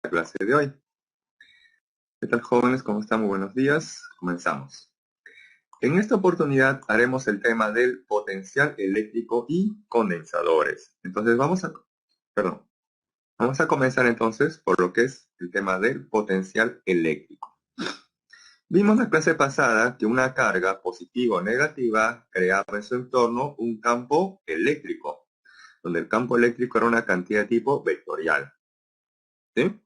clase de hoy. ¿Qué tal, jóvenes? ¿Cómo están? Muy buenos días. Comenzamos. En esta oportunidad haremos el tema del potencial eléctrico y condensadores. Entonces vamos a comenzar entonces por lo que es el tema del potencial eléctrico. Vimos la clase pasada que una carga positiva o negativa creaba en su entorno un campo eléctrico, donde el campo eléctrico era una cantidad de tipo vectorial. ¿Sí?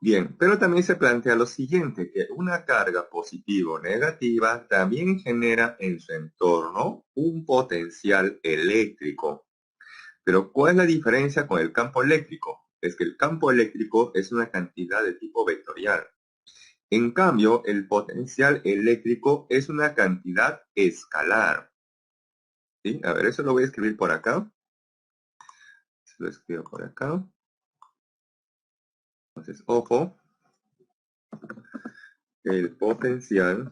Bien, pero también se plantea lo siguiente, que una carga positiva o negativa también genera en su entorno un potencial eléctrico. Pero ¿cuál es la diferencia con el campo eléctrico? Es que el campo eléctrico es una cantidad de tipo vectorial. En cambio, el potencial eléctrico es una cantidad escalar. ¿Sí? A ver, eso lo voy a escribir por acá. Lo escribo por acá. Entonces, ojo. El potencial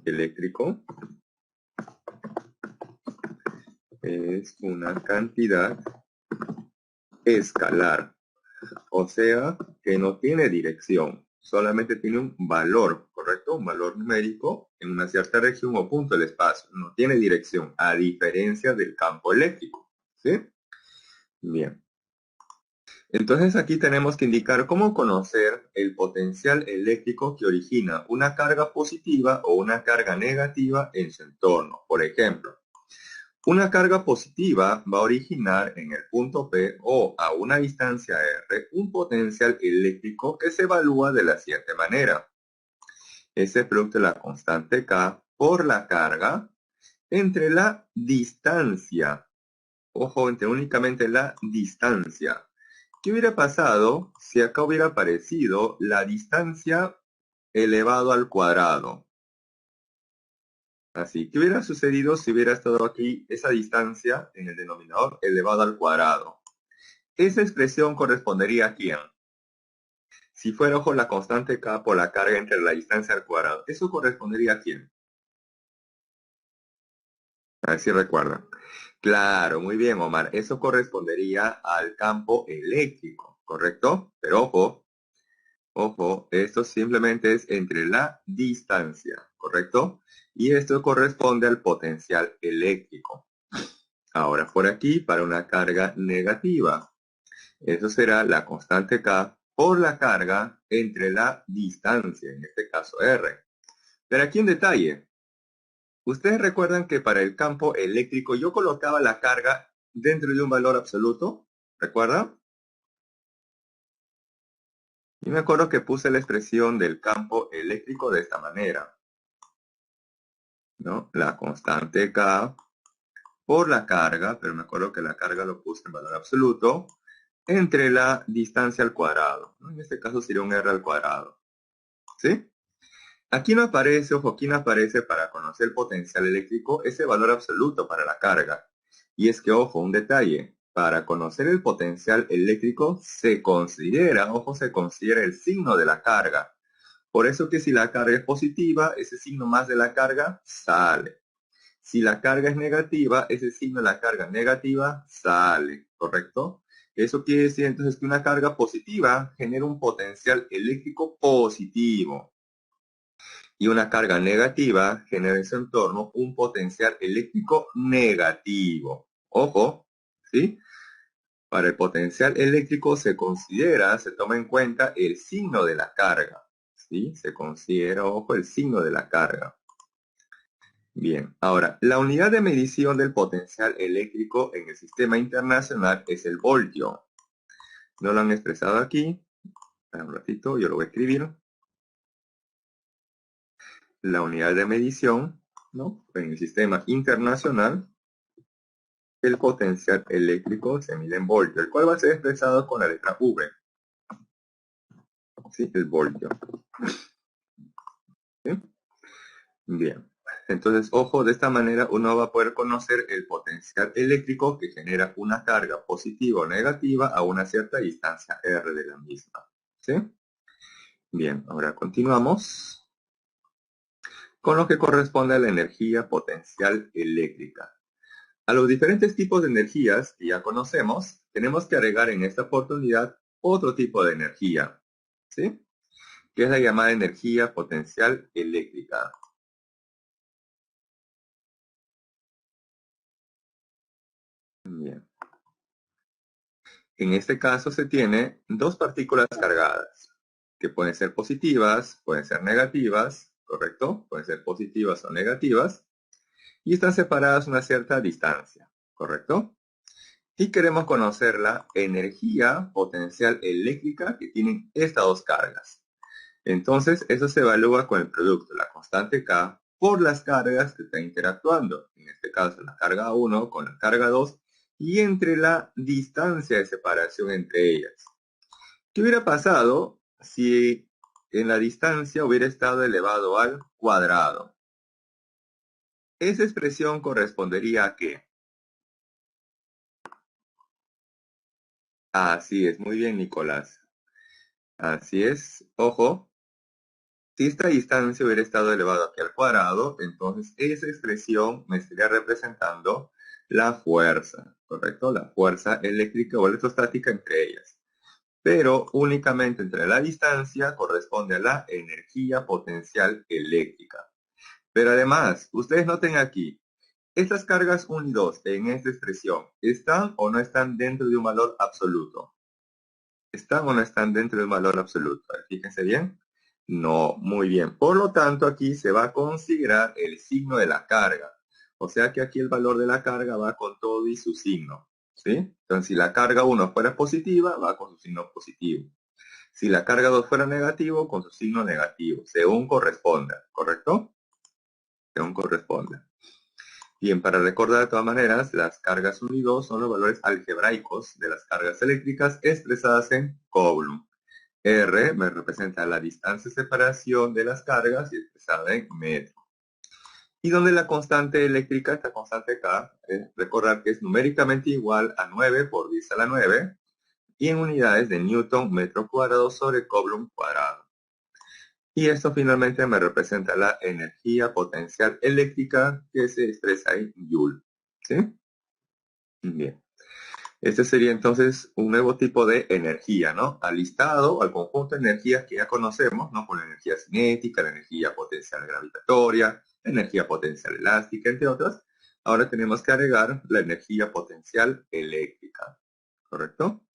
eléctrico es una cantidad escalar, o sea que no tiene dirección, solamente tiene un valor, ¿correcto? Un valor numérico en una cierta región o punto del espacio, no tiene dirección, a diferencia del campo eléctrico, ¿sí? Bien. Entonces aquí tenemos que indicar cómo conocer el potencial eléctrico que origina una carga positiva o una carga negativa en su entorno. Por ejemplo, una carga positiva va a originar en el punto P o a una distancia R un potencial eléctrico que se evalúa de la siguiente manera. Es el producto de la constante K por la carga entre la distancia. Ojo, entre únicamente la distancia. ¿Qué hubiera pasado si acá hubiera aparecido la distancia elevado al cuadrado? Así, ¿qué hubiera sucedido si hubiera estado aquí esa distancia en el denominador elevado al cuadrado? Esa expresión correspondería a ¿quién? Si fuera, ojo, la constante K por la carga entre la distancia al cuadrado, ¿eso correspondería a quién? A ver si recuerdan. Claro, muy bien, Omar. Eso correspondería al campo eléctrico, ¿correcto? Pero ojo, esto simplemente es entre la distancia, ¿correcto? Y esto corresponde al potencial eléctrico. Ahora por aquí, para una carga negativa, eso será la constante K por la carga entre la distancia, en este caso R. Pero aquí un detalle. ¿Ustedes recuerdan que para el campo eléctrico yo colocaba la carga dentro de un valor absoluto? ¿Recuerdan? Yo me acuerdo que puse la expresión del campo eléctrico de esta manera, ¿no? La constante K por la carga, pero me acuerdo que la carga lo puse en valor absoluto, entre la distancia al cuadrado, ¿no? En este caso sería un R al cuadrado, ¿sí? Aquí no aparece, ojo, aquí no aparece para conocer el potencial eléctrico ese valor absoluto para la carga. Y es que, ojo, un detalle, para conocer el potencial eléctrico se considera, ojo, se considera el signo de la carga. Por eso que si la carga es positiva, ese signo más de la carga sale. Si la carga es negativa, ese signo de la carga negativa sale, ¿correcto? Eso quiere decir entonces que una carga positiva genera un potencial eléctrico positivo y una carga negativa genera en su entorno un potencial eléctrico negativo. Ojo, ¿sí? Para el potencial eléctrico se toma en cuenta el signo de la carga, ¿sí? Se considera, ojo, el signo de la carga. Bien, ahora, la unidad de medición del potencial eléctrico en el sistema internacional es el voltio. No lo han expresado aquí. Un ratito, yo lo voy a escribir. La unidad de medición, ¿no? En el sistema internacional, el potencial eléctrico se mide en voltio, el cual va a ser expresado con la letra V. ¿Sí? El voltio. ¿Sí? Bien. Entonces, ojo, de esta manera uno va a poder conocer el potencial eléctrico que genera una carga positiva o negativa a una cierta distancia R de la misma. ¿Sí? Bien, ahora continuamos con lo que corresponde a la energía potencial eléctrica. A los diferentes tipos de energías que ya conocemos, tenemos que agregar en esta oportunidad otro tipo de energía, ¿sí? Que es la llamada energía potencial eléctrica. Bien. En este caso se tiene dos partículas cargadas, que pueden ser positivas, pueden ser negativas, ¿correcto? Pueden ser positivas o negativas, y están separadas a una cierta distancia, ¿correcto? Y queremos conocer la energía potencial eléctrica que tienen estas dos cargas. Entonces, eso se evalúa con el producto, la constante K, por las cargas que están interactuando. En este caso, la carga 1 con la carga 2 y entre la distancia de separación entre ellas. ¿Qué hubiera pasado si en la distancia hubiera estado elevado al cuadrado? Esa expresión correspondería a ¿qué? Así es, muy bien, Nicolás. Así es, ojo, si esta distancia hubiera estado elevado aquí al cuadrado, entonces esa expresión me estaría representando la fuerza, ¿correcto? La fuerza eléctrica o electrostática entre ellas. Pero únicamente entre la distancia corresponde a la energía potencial eléctrica. Pero además, ustedes noten aquí, estas cargas 1 y 2 en esta expresión, ¿están o no están dentro de un valor absoluto? ¿Están o no están dentro de un valor absoluto? Fíjense bien. No, muy bien. Por lo tanto, aquí se va a considerar el signo de la carga. O sea que aquí el valor de la carga va con todo y su signo. ¿Sí? Entonces, si la carga 1 fuera positiva, va con su signo positivo. Si la carga 2 fuera negativo, con su signo negativo, según corresponda. ¿Correcto? Según corresponda. Bien, para recordar de todas maneras, las cargas 1 y 2 son los valores algebraicos de las cargas eléctricas expresadas en Coulomb. R me representa la distancia de separación de las cargas y expresada en metro. Y donde la constante eléctrica, esta constante K, recordar que es numéricamente igual a 9 por 10 a la 9 y en unidades de Newton metro cuadrado sobre Coulomb cuadrado. Y esto finalmente me representa la energía potencial eléctrica que se expresa en Joule. ¿Sí? Bien. Este sería entonces un nuevo tipo de energía, ¿no? Alistado al conjunto de energías que ya conocemos, ¿no? Con la energía cinética, la energía potencial gravitatoria, la energía potencial elástica, entre otras. Ahora tenemos que agregar la energía potencial eléctrica, ¿correcto?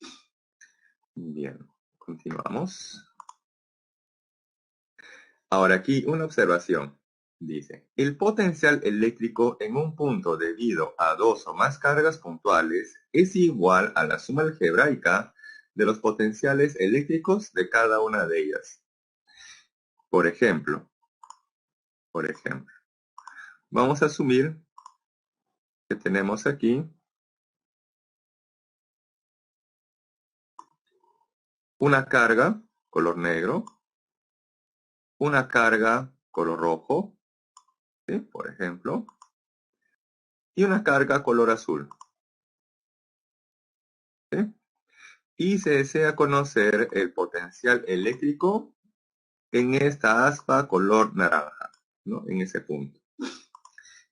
Bien, continuamos. Ahora aquí una observación. Dice, el potencial eléctrico en un punto debido a dos o más cargas puntuales es igual a la suma algebraica de los potenciales eléctricos de cada una de ellas. Por ejemplo, vamos a asumir que tenemos aquí una carga color negro, una carga color rojo, ¿sí? Por ejemplo, y una carga color azul. ¿Sí? Y se desea conocer el potencial eléctrico en esta aspa color naranja, ¿no? En ese punto.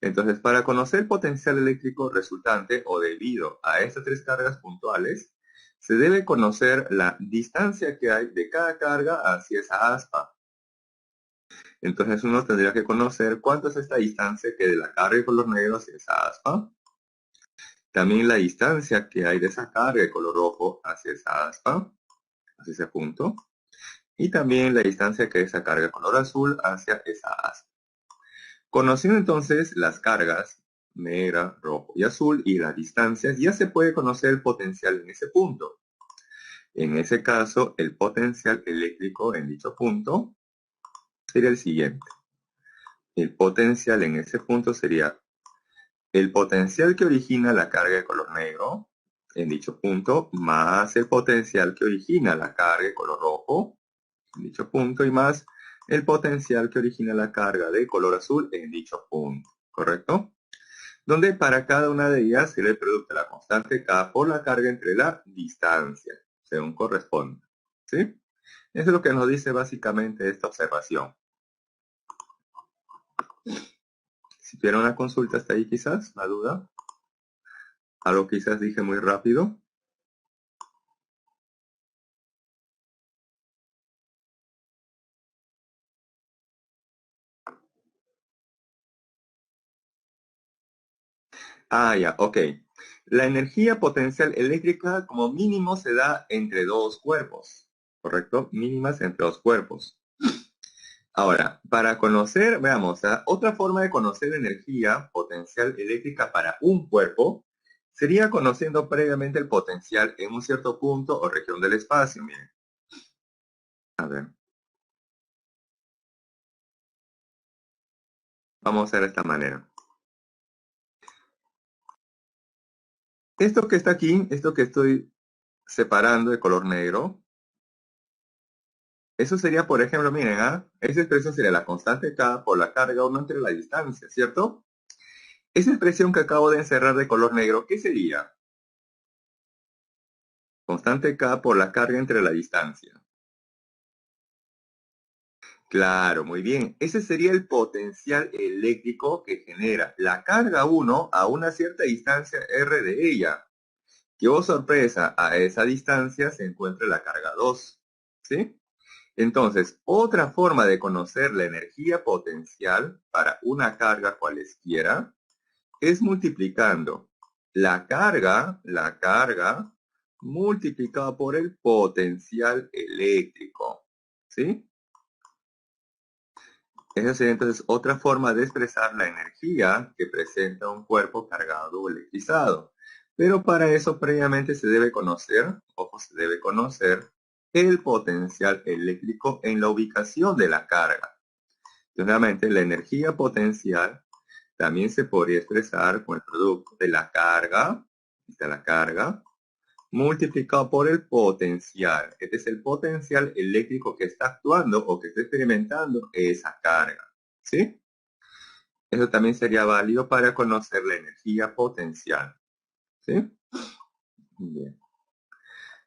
Entonces, para conocer el potencial eléctrico resultante o debido a estas tres cargas puntuales, se debe conocer la distancia que hay de cada carga hacia esa aspa. Entonces uno tendría que conocer cuánto es esta distancia que de la carga de color negro hacia esa aspa. También la distancia que hay de esa carga de color rojo hacia esa aspa, hacia ese punto. Y también la distancia que hay de esa carga de color azul hacia esa aspa. Conociendo entonces las cargas, negra, rojo y azul, y las distancias, ya se puede conocer el potencial en ese punto. En ese caso, el potencial eléctrico en dicho punto sería el siguiente. El potencial en ese punto sería el potencial que origina la carga de color negro en dicho punto, más el potencial que origina la carga de color rojo en dicho punto, y más el potencial que origina la carga de color azul en dicho punto. ¿Correcto? Donde para cada una de ellas se le produce la constante K por la carga entre la distancia, según corresponde. ¿Sí? Eso es lo que nos dice básicamente esta observación. Si tuviera una consulta hasta ahí quizás, la duda. Algo quizás dije muy rápido. Ah, ya, ok. La energía potencial eléctrica como mínimo se da entre dos cuerpos, ¿correcto? Mínimas entre dos cuerpos. Ahora, para conocer, veamos, ¿ah? Otra forma de conocer energía potencial eléctrica para un cuerpo sería conociendo previamente el potencial en un cierto punto o región del espacio. Miren, a ver, vamos a hacer de esta manera. Esto que está aquí, esto que estoy separando de color negro, eso sería, por ejemplo, miren, ¿ah? Esa expresión sería la constante K por la carga 1 entre la distancia, ¿cierto? Esa expresión que acabo de encerrar de color negro, ¿qué sería? Constante K por la carga entre la distancia. Claro, muy bien. Ese sería el potencial eléctrico que genera la carga 1 a una cierta distancia R de ella. Que, oh sorpresa, a esa distancia se encuentra la carga 2. ¿Sí? Entonces, otra forma de conocer la energía potencial para una carga cualesquiera es multiplicando la carga multiplicada por el potencial eléctrico. ¿Sí? Esa sería entonces otra forma de expresar la energía que presenta un cuerpo cargado o electrizado. Pero para eso previamente se debe conocer, ojo, se debe conocer el potencial eléctrico en la ubicación de la carga. Nuevamente, la energía potencial también se podría expresar con el producto de la carga, multiplicado por el potencial. Este es el potencial eléctrico que está actuando o que está experimentando esa carga. ¿Sí? Eso también sería válido para conocer la energía potencial. ¿Sí? Bien.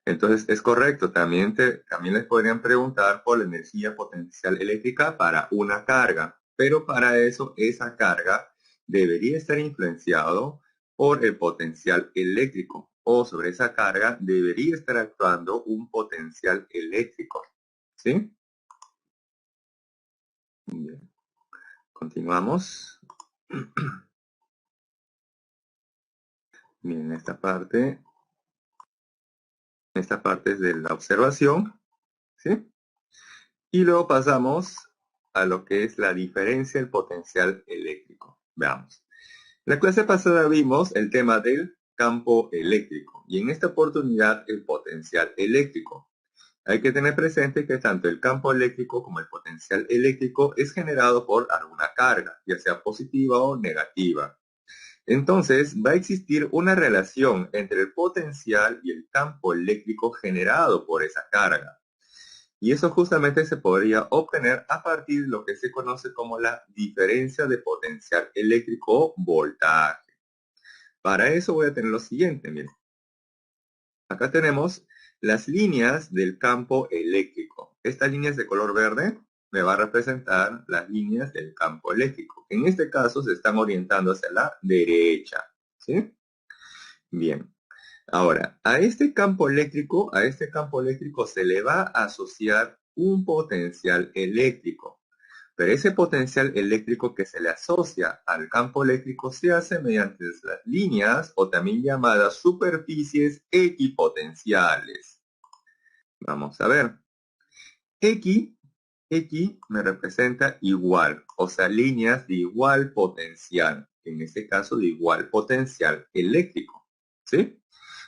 Entonces, es correcto. También les podrían preguntar por la energía potencial eléctrica para una carga. Pero para eso, esa carga debería estar influenciado por el potencial eléctrico. O sobre esa carga debería estar actuando un potencial eléctrico. ¿Sí? Bien. Continuamos. Bien, esta parte es de la observación. ¿Sí? Y luego pasamos a lo que es la diferencia del potencial eléctrico. Veamos. La clase pasada vimos el tema del campo eléctrico y en esta oportunidad el potencial eléctrico. Hay que tener presente que tanto el campo eléctrico como el potencial eléctrico es generado por alguna carga, ya sea positiva o negativa. Entonces, va a existir una relación entre el potencial y el campo eléctrico generado por esa carga. Y eso justamente se podría obtener a partir de lo que se conoce como la diferencia de potencial eléctrico o voltaje. Para eso voy a tener lo siguiente, miren. Acá tenemos las líneas del campo eléctrico. Estas líneas de color verde me va a representar las líneas del campo eléctrico. En este caso se están orientando hacia la derecha. ¿Sí? Bien. Ahora, a este campo eléctrico se le va a asociar un potencial eléctrico. Pero ese potencial eléctrico que se le asocia al campo eléctrico se hace mediante las líneas o también llamadas superficies equipotenciales. Vamos a ver. X, X me representa igual, o sea, líneas de igual potencial. En este caso, de igual potencial eléctrico. ¿Sí?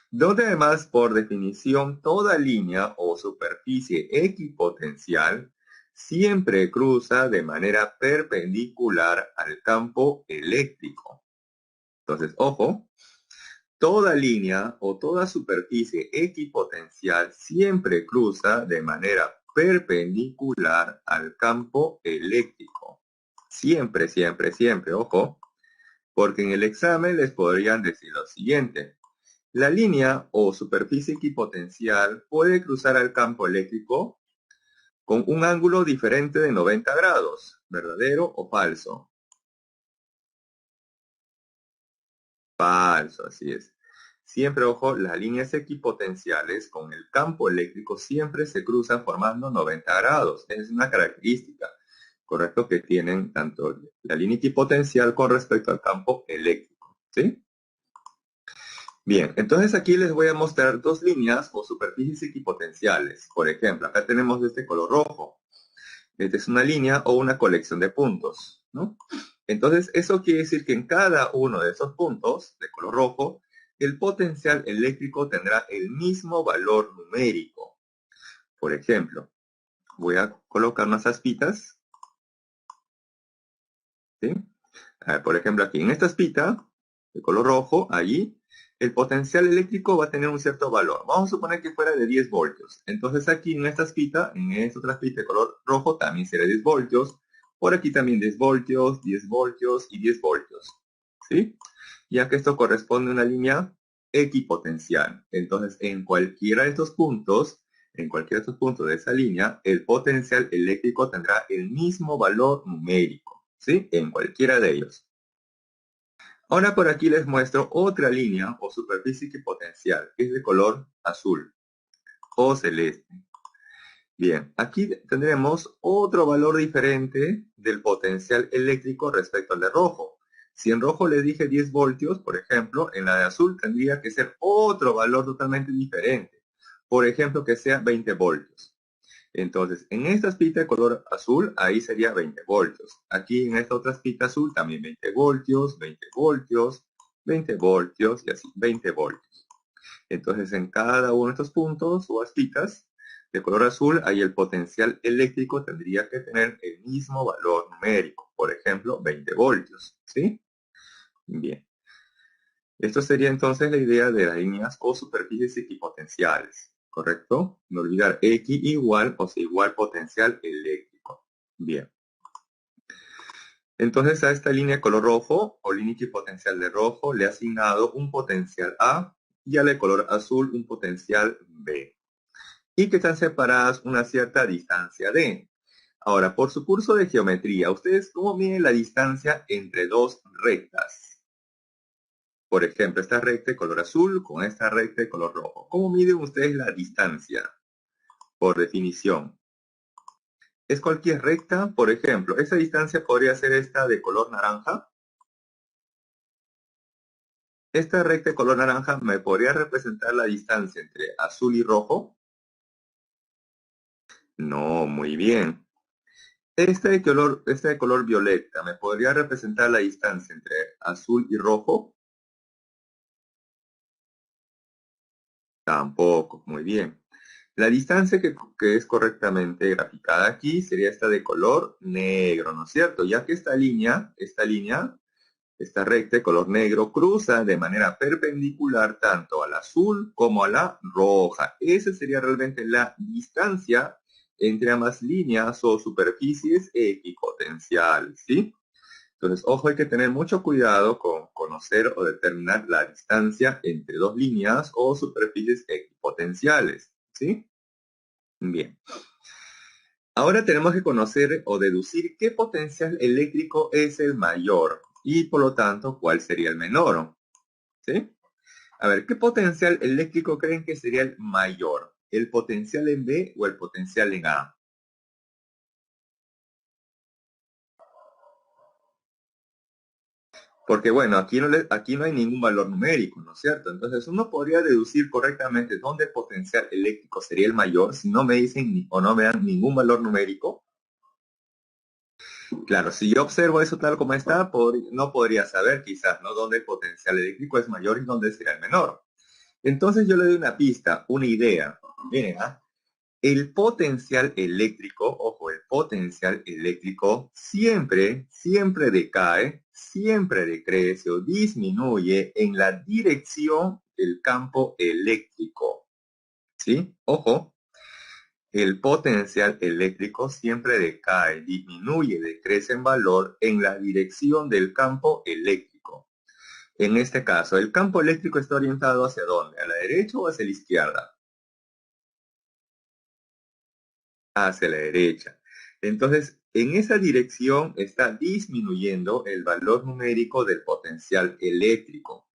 Donde además, por definición, toda línea o superficie equipotencial siempre cruza de manera perpendicular al campo eléctrico. Entonces, ojo, toda línea o toda superficie equipotencial siempre cruza de manera perpendicular al campo eléctrico. Siempre, siempre, siempre, ojo, porque en el examen les podrían decir lo siguiente. La línea o superficie equipotencial puede cruzar al campo eléctrico con un ángulo diferente de 90 grados, ¿verdadero o falso? Falso, así es. Siempre, ojo, las líneas equipotenciales con el campo eléctrico siempre se cruzan formando 90 grados. Es una característica, correcto, que tienen tanto la línea equipotencial con respecto al campo eléctrico, ¿sí? Bien, entonces aquí les voy a mostrar dos líneas o superficies equipotenciales. Por ejemplo, acá tenemos este color rojo. Esta es una línea o una colección de puntos, ¿no? Entonces, eso quiere decir que en cada uno de esos puntos de color rojo, el potencial eléctrico tendrá el mismo valor numérico. Por ejemplo, voy a colocar unas aspitas, ¿sí? Por ejemplo, aquí en esta aspita de color rojo, allí, el potencial eléctrico va a tener un cierto valor. Vamos a suponer que fuera de 10 voltios. Entonces aquí en esta aspita, en esta otra aspita de color rojo, también será 10 voltios. Por aquí también 10 voltios, 10 voltios y 10 voltios. ¿Sí? Ya que esto corresponde a una línea equipotencial. Entonces, en cualquiera de estos puntos, en cualquiera de estos puntos de esa línea, el potencial eléctrico tendrá el mismo valor numérico. ¿Sí? En cualquiera de ellos. Ahora por aquí les muestro otra línea o superficie equipotencial, que es de color azul o celeste. Bien, aquí tendremos otro valor diferente del potencial eléctrico respecto al de rojo. Si en rojo le dije 10 voltios, por ejemplo, en la de azul tendría que ser otro valor totalmente diferente. Por ejemplo, que sea 20 voltios. Entonces, en esta aspita de color azul, ahí sería 20 voltios. Aquí en esta otra aspita azul también 20 voltios, 20 voltios, 20 voltios y así, 20 voltios. Entonces, en cada uno de estos puntos o aspitas de color azul, ahí el potencial eléctrico tendría que tener el mismo valor numérico. Por ejemplo, 20 voltios. ¿Sí? Bien. Esto sería entonces la idea de las líneas o superficies equipotenciales, ¿correcto? No olvidar X igual o sea igual potencial eléctrico. Bien. Entonces a esta línea de color rojo o línea equipotencial de rojo le he asignado un potencial A y a la de color azul un potencial B. Y que están separadas una cierta distancia D. Ahora, por su curso de geometría, ¿ustedes cómo miden la distancia entre dos rectas? Por ejemplo, esta recta de color azul con esta recta de color rojo. ¿Cómo miden ustedes la distancia? Por definición. ¿Es cualquier recta? Por ejemplo, esa distancia podría ser esta de color naranja. Esta recta de color naranja me podría representar la distancia entre azul y rojo. No, muy bien. Esta de color violeta me podría representar la distancia entre azul y rojo. Tampoco, muy bien. La distancia que es correctamente graficada aquí sería esta de color negro, ¿no es cierto? Ya que esta recta de color negro cruza de manera perpendicular tanto al azul como a la roja. Esa sería realmente la distancia entre ambas líneas o superficies equipotenciales, ¿sí? Entonces, ojo, hay que tener mucho cuidado con conocer o determinar la distancia entre dos líneas o superficies equipotenciales, ¿sí? Bien. Ahora tenemos que conocer o deducir qué potencial eléctrico es el mayor y, por lo tanto, cuál sería el menor, ¿sí? A ver, ¿qué potencial eléctrico creen que sería el mayor? ¿El potencial en B o el potencial en A? Porque bueno, aquí no hay ningún valor numérico, ¿no es cierto? Entonces uno podría deducir correctamente dónde el potencial eléctrico sería el mayor si no me dicen o no me dan ningún valor numérico. Claro, si yo observo eso tal como está, no podría saber quizás, ¿no? Dónde el potencial eléctrico es mayor y dónde será el menor. Entonces yo le doy una pista, una idea. Miren, ¿ah? El potencial eléctrico, ojo, el potencial eléctrico siempre decae, siempre decrece o disminuye en la dirección del campo eléctrico. ¿Sí? Ojo, el potencial eléctrico siempre decae, disminuye, decrece en valor en la dirección del campo eléctrico. En este caso, ¿el campo eléctrico está orientado hacia dónde? ¿A la derecha o hacia la izquierda? Hacia la derecha. Entonces, en esa dirección está disminuyendo el valor numérico del potencial eléctrico.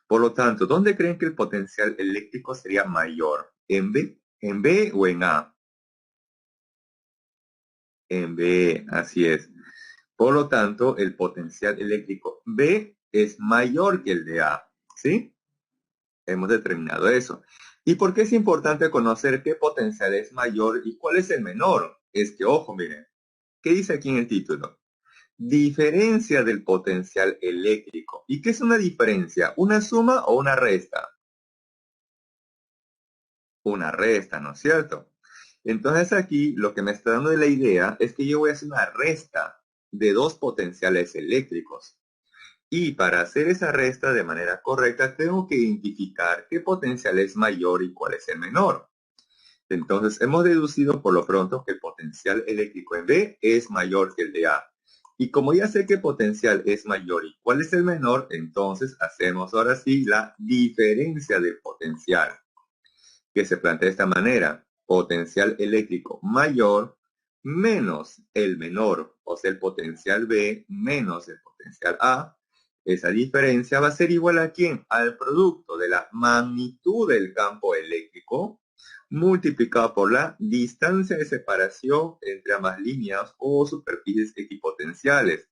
Por lo tanto, ¿dónde creen que el potencial eléctrico sería mayor? ¿En B? ¿En B o en A? En B, así es. Por lo tanto, el potencial eléctrico B es mayor que el de A, ¿sí? Hemos determinado eso. ¿Y por qué es importante conocer qué potencial es mayor y cuál es el menor? Es que, ojo, miren, ¿qué dice aquí en el título? Diferencia del potencial eléctrico. ¿Y qué es una diferencia? ¿Una suma o una resta? Una resta, ¿no es cierto? Entonces aquí lo que me está dando de la idea es que yo voy a hacer una resta de dos potenciales eléctricos. Y para hacer esa resta de manera correcta, tengo que identificar qué potencial es mayor y cuál es el menor. Entonces, hemos deducido por lo pronto que el potencial eléctrico en B es mayor que el de A. Y como ya sé qué potencial es mayor y cuál es el menor, entonces hacemos ahora sí la diferencia de potencial, que se plantea de esta manera. Potencial eléctrico mayor menos el menor, o sea, el potencial B menos el potencial A. Esa diferencia va a ser igual a ¿quién? Al producto de la magnitud del campo eléctrico multiplicado por la distancia de separación entre ambas líneas o superficies equipotenciales,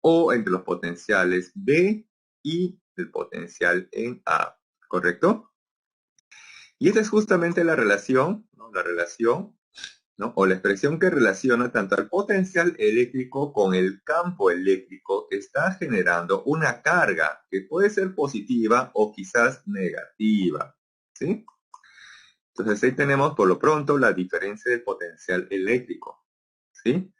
o entre los potenciales B y el potencial en A. ¿Correcto? Y esta es justamente la relación, ¿no? La relación, ¿no? O la expresión que relaciona tanto al potencial eléctrico con el campo eléctrico que está generando una carga que puede ser positiva o quizás negativa. ¿Sí? Entonces ahí tenemos por lo pronto la diferencia del potencial eléctrico. ¿Sí?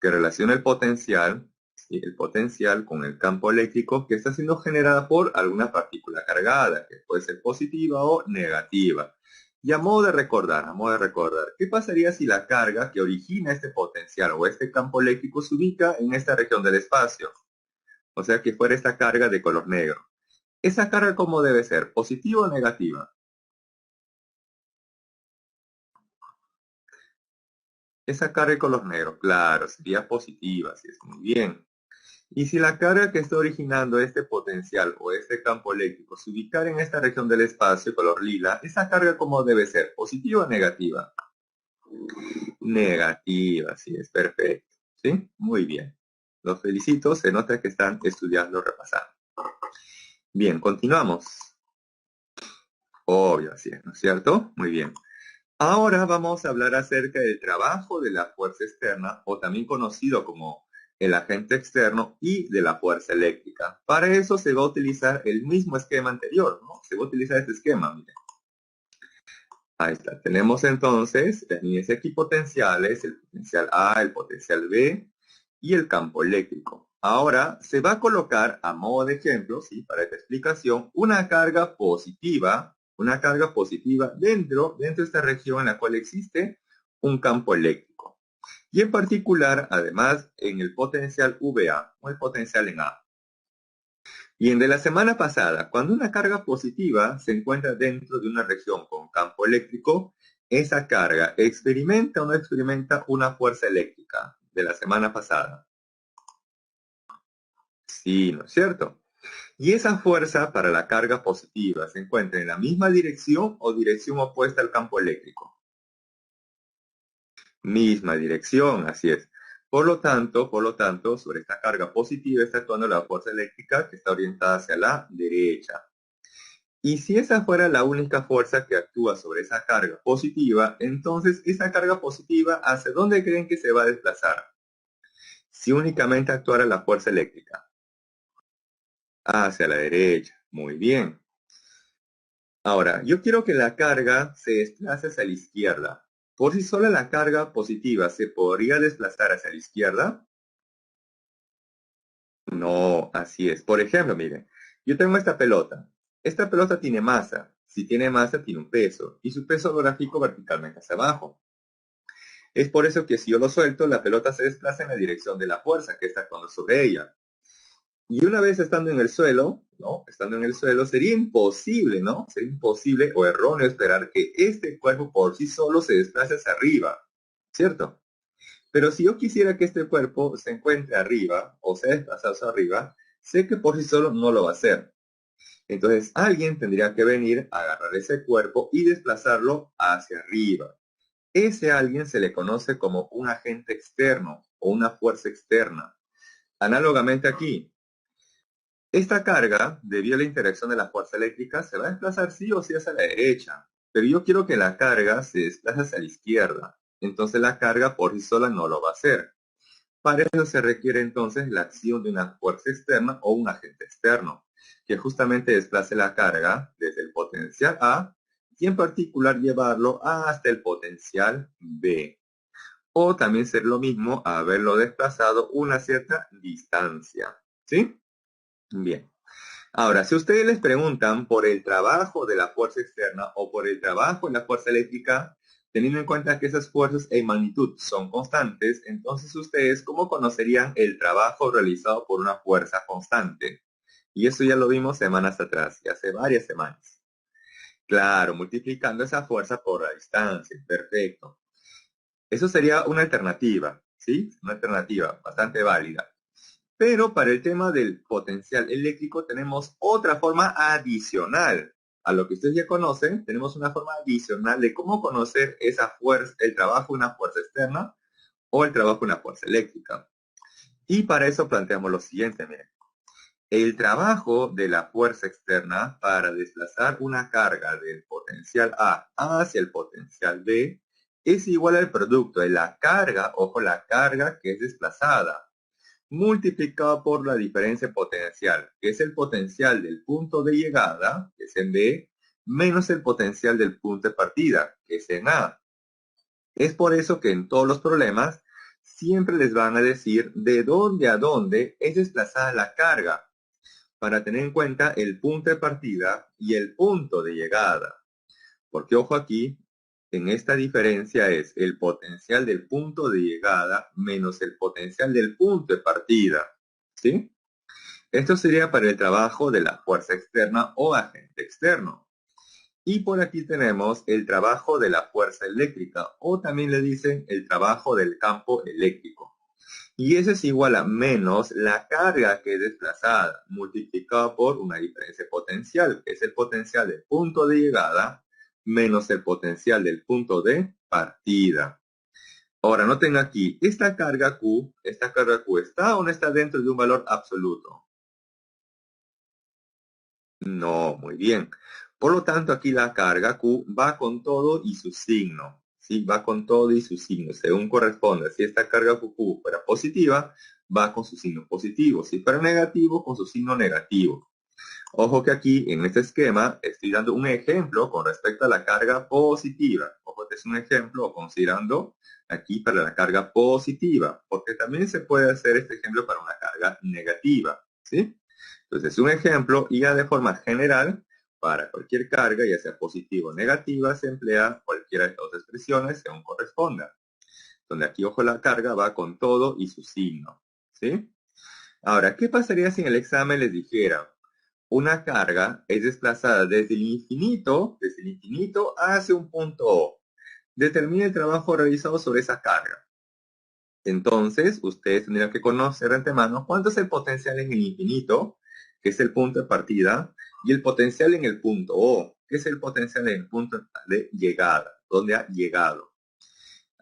Que relaciona el potencial, ¿sí? El potencial con el campo eléctrico que está siendo generada por alguna partícula cargada, que puede ser positiva o negativa. Y a modo de recordar, ¿qué pasaría si la carga que origina este potencial o este campo eléctrico se ubica en esta región del espacio? O sea, que fuera esta carga de color negro. ¿Esa carga cómo debe ser? ¿Positiva o negativa? Esa carga de color negro, claro, sería positiva, así es muy bien. Y si la carga que está originando este potencial o este campo eléctrico se ubicara en esta región del espacio color lila, ¿esa carga cómo debe ser? ¿Positiva o negativa? Negativa, sí, es perfecto. ¿Sí? Muy bien. Los felicito, se nota que están estudiando, repasando. Bien, continuamos. Obvio, así es, ¿no es cierto? Muy bien. Ahora vamos a hablar acerca del trabajo de la fuerza externa, o también conocido como el agente externo, y de la fuerza eléctrica. Para eso se va a utilizar el mismo esquema anterior, ¿no? Se va a utilizar este esquema, miren. Ahí está. Tenemos entonces las líneas equipotenciales, el potencial A, el potencial B y el campo eléctrico. Ahora se va a colocar a modo de ejemplo, ¿sí? Para esta explicación, una carga positiva dentro de esta región en la cual existe un campo eléctrico. Y en particular, además, en el potencial VA o el potencial en A. Y en de la semana pasada, cuando una carga positiva se encuentra dentro de una región con campo eléctrico, esa carga experimenta o no experimenta una fuerza eléctrica de la semana pasada. Sí, ¿no es cierto? Y esa fuerza para la carga positiva se encuentra en la misma dirección o dirección opuesta al campo eléctrico. Misma dirección, así es. Por lo tanto, sobre esta carga positiva está actuando la fuerza eléctrica que está orientada hacia la derecha. Y si esa fuera la única fuerza que actúa sobre esa carga positiva, entonces esa carga positiva, ¿hacia dónde creen que se va a desplazar? Si únicamente actuara la fuerza eléctrica. Hacia la derecha. Muy bien. Ahora, yo quiero que la carga se desplace hacia la izquierda. Por sí sola la carga positiva se podría desplazar hacia la izquierda. No, así es. Por ejemplo, miren, yo tengo esta pelota. Esta pelota tiene masa. Si tiene masa, tiene un peso. Y su peso lo grafico verticalmente hacia abajo. Es por eso que si yo lo suelto, la pelota se desplaza en la dirección de la fuerza que está actuando sobre ella. Y una vez estando en el suelo, ¿no? Estando en el suelo, sería imposible, ¿no? Sería imposible o erróneo esperar que este cuerpo por sí solo se desplace hacia arriba, ¿cierto? Pero si yo quisiera que este cuerpo se encuentre arriba o se desplace hacia arriba, sé que por sí solo no lo va a hacer. Entonces alguien tendría que venir a agarrar ese cuerpo y desplazarlo hacia arriba. Ese alguien se le conoce como un agente externo o una fuerza externa. Análogamente aquí, Esta carga, debido a la interacción de la fuerza eléctrica, se va a desplazar sí o sí hacia la derecha. Pero yo quiero que la carga se desplace hacia la izquierda. Entonces la carga por sí sola no lo va a hacer. Para eso se requiere entonces la acción de una fuerza externa o un agente externo, que justamente desplace la carga desde el potencial A y en particular llevarlo hasta el potencial B. O también ser lo mismo haberlo desplazado una cierta distancia. ¿Sí? Bien. Ahora, si ustedes les preguntan por el trabajo de la fuerza externa o por el trabajo en la fuerza eléctrica, teniendo en cuenta que esas fuerzas en magnitud son constantes, entonces ustedes, ¿cómo conocerían el trabajo realizado por una fuerza constante? Y eso ya lo vimos semanas atrás, y hace varias semanas. Claro, multiplicando esa fuerza por la distancia. Perfecto. Eso sería una alternativa, ¿sí? Una alternativa bastante válida. Pero para el tema del potencial eléctrico tenemos otra forma adicional. A lo que ustedes ya conocen, tenemos una forma adicional de cómo conocer esa fuerza, el trabajo de una fuerza externa o el trabajo de una fuerza eléctrica. Y para eso planteamos lo siguiente, miren. El trabajo de la fuerza externa para desplazar una carga del potencial A hacia el potencial B es igual al producto de la carga, ojo, la carga que es desplazada, multiplicado por la diferencia potencial, que es el potencial del punto de llegada, que es en B, menos el potencial del punto de partida, que es en A. Es por eso que en todos los problemas siempre les van a decir de dónde a dónde es desplazada la carga, para tener en cuenta el punto de partida y el punto de llegada. Porque ojo aquí, en esta diferencia es el potencial del punto de llegada menos el potencial del punto de partida. ¿Sí? Esto sería para el trabajo de la fuerza externa o agente externo. Y por aquí tenemos el trabajo de la fuerza eléctrica, o también le dicen el trabajo del campo eléctrico. Y ese es igual a menos la carga que es desplazada, multiplicada por una diferencia potencial, que es el potencial del punto de llegada, menos el potencial del punto de partida. Ahora, noten aquí, esta carga Q ¿está o no está dentro de un valor absoluto? No, muy bien. Por lo tanto, aquí la carga Q va con todo y su signo. ¿Sí? Va con todo y su signo, según corresponde. Si esta carga Q fuera positiva, va con su signo positivo. Si fuera negativo, con su signo negativo. Ojo que aquí, en este esquema, estoy dando un ejemplo con respecto a la carga positiva. Ojo, este es un ejemplo considerando aquí para la carga positiva, porque también se puede hacer este ejemplo para una carga negativa. ¿Sí? Entonces, es un ejemplo y ya de forma general, para cualquier carga, ya sea positiva o negativa, se emplea cualquiera de estas dos expresiones según corresponda. Donde aquí, ojo, la carga va con todo y su signo. ¿Sí? Ahora, ¿qué pasaría si en el examen les dijera una carga es desplazada desde el infinito hacia un punto O? Determine el trabajo realizado sobre esa carga. Entonces, ustedes tendrían que conocer de antemano cuánto es el potencial en el infinito, que es el punto de partida, y el potencial en el punto O, que es el potencial en el punto de llegada, donde ha llegado.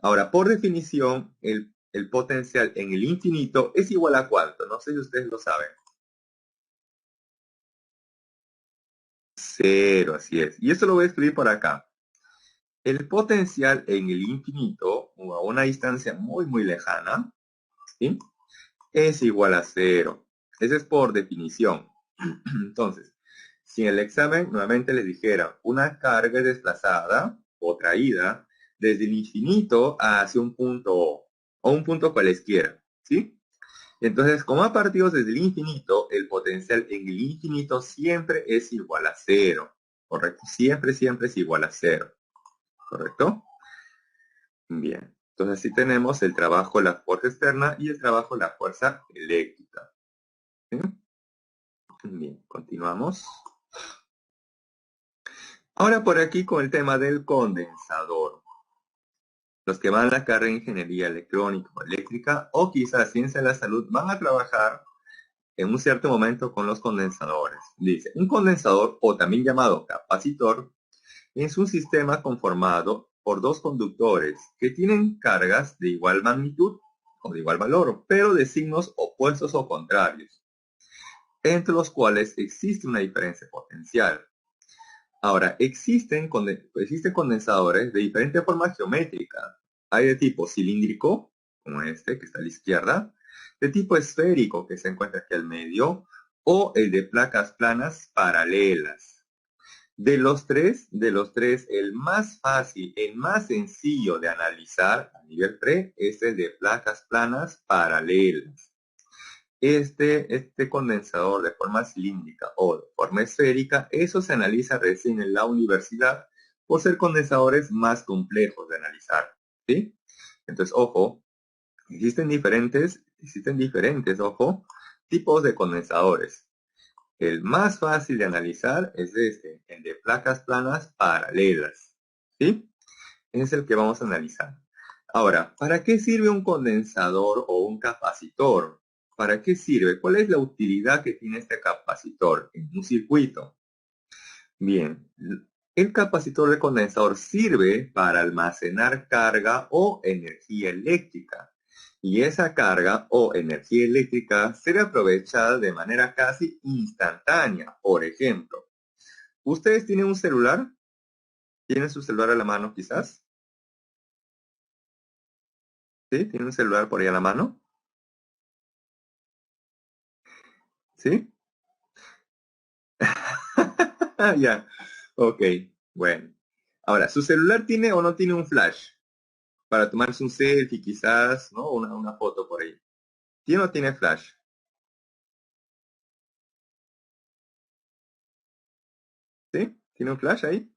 Ahora, por definición, el potencial en el infinito es igual a ¿cuánto? No sé si ustedes lo saben. Cero, así es. Y eso lo voy a escribir por acá. El potencial en el infinito, o a una distancia muy, muy lejana, ¿sí?, es igual a cero. Ese es por definición. Entonces, si en el examen nuevamente les dijera una carga desplazada o traída desde el infinito hacia un punto o un punto cualesquiera, ¿sí? Entonces, como ha partido desde el infinito, el potencial en el infinito siempre es igual a cero, ¿correcto? Siempre, siempre es igual a cero, ¿correcto? Bien. Entonces, sí tenemos el trabajo de la fuerza externa y el trabajo de la fuerza eléctrica. ¿Sí? Bien, continuamos. Ahora por aquí con el tema del condensador. Los que van a la carrera de ingeniería electrónica o eléctrica o quizás ciencia de la salud van a trabajar en un cierto momento con los condensadores. Dice, un condensador o también llamado capacitor es un sistema conformado por dos conductores que tienen cargas de igual magnitud o de igual valor, pero de signos opuestos o contrarios. entre los cuales existe una diferencia potencial. Ahora, existen condensadores de diferentes formas geométricas. Hay de tipo cilíndrico, como este que está a la izquierda, de tipo esférico, que se encuentra aquí al medio, o el de placas planas paralelas. De los tres, el más fácil, el más sencillo de analizar a nivel pre es el de placas planas paralelas. Este condensador de forma cilíndrica o de forma esférica, eso se analiza recién en la universidad por ser condensadores más complejos de analizar, ¿sí? Entonces, ojo, existen diferentes, ojo, tipos de condensadores. El más fácil de analizar es el de placas planas paralelas, ¿sí? Ese es el que vamos a analizar. Ahora, ¿para qué sirve un condensador o un capacitor? ¿Para qué sirve? ¿Cuál es la utilidad que tiene este capacitor en un circuito? Bien, el capacitor de condensador sirve para almacenar carga o energía eléctrica. Y esa carga o energía eléctrica será aprovechada de manera casi instantánea. Por ejemplo, ¿ustedes tienen un celular? ¿Tienen su celular a la mano quizás? ¿Sí? ¿Tienen un celular por ahí a la mano? ¿Sí? Ya. Ok, bueno. Ahora, ¿su celular tiene o no tiene un flash? Para tomarse un selfie quizás, ¿no? Una foto por ahí. ¿Tiene o no tiene flash? ¿Sí? ¿Tiene un flash ahí?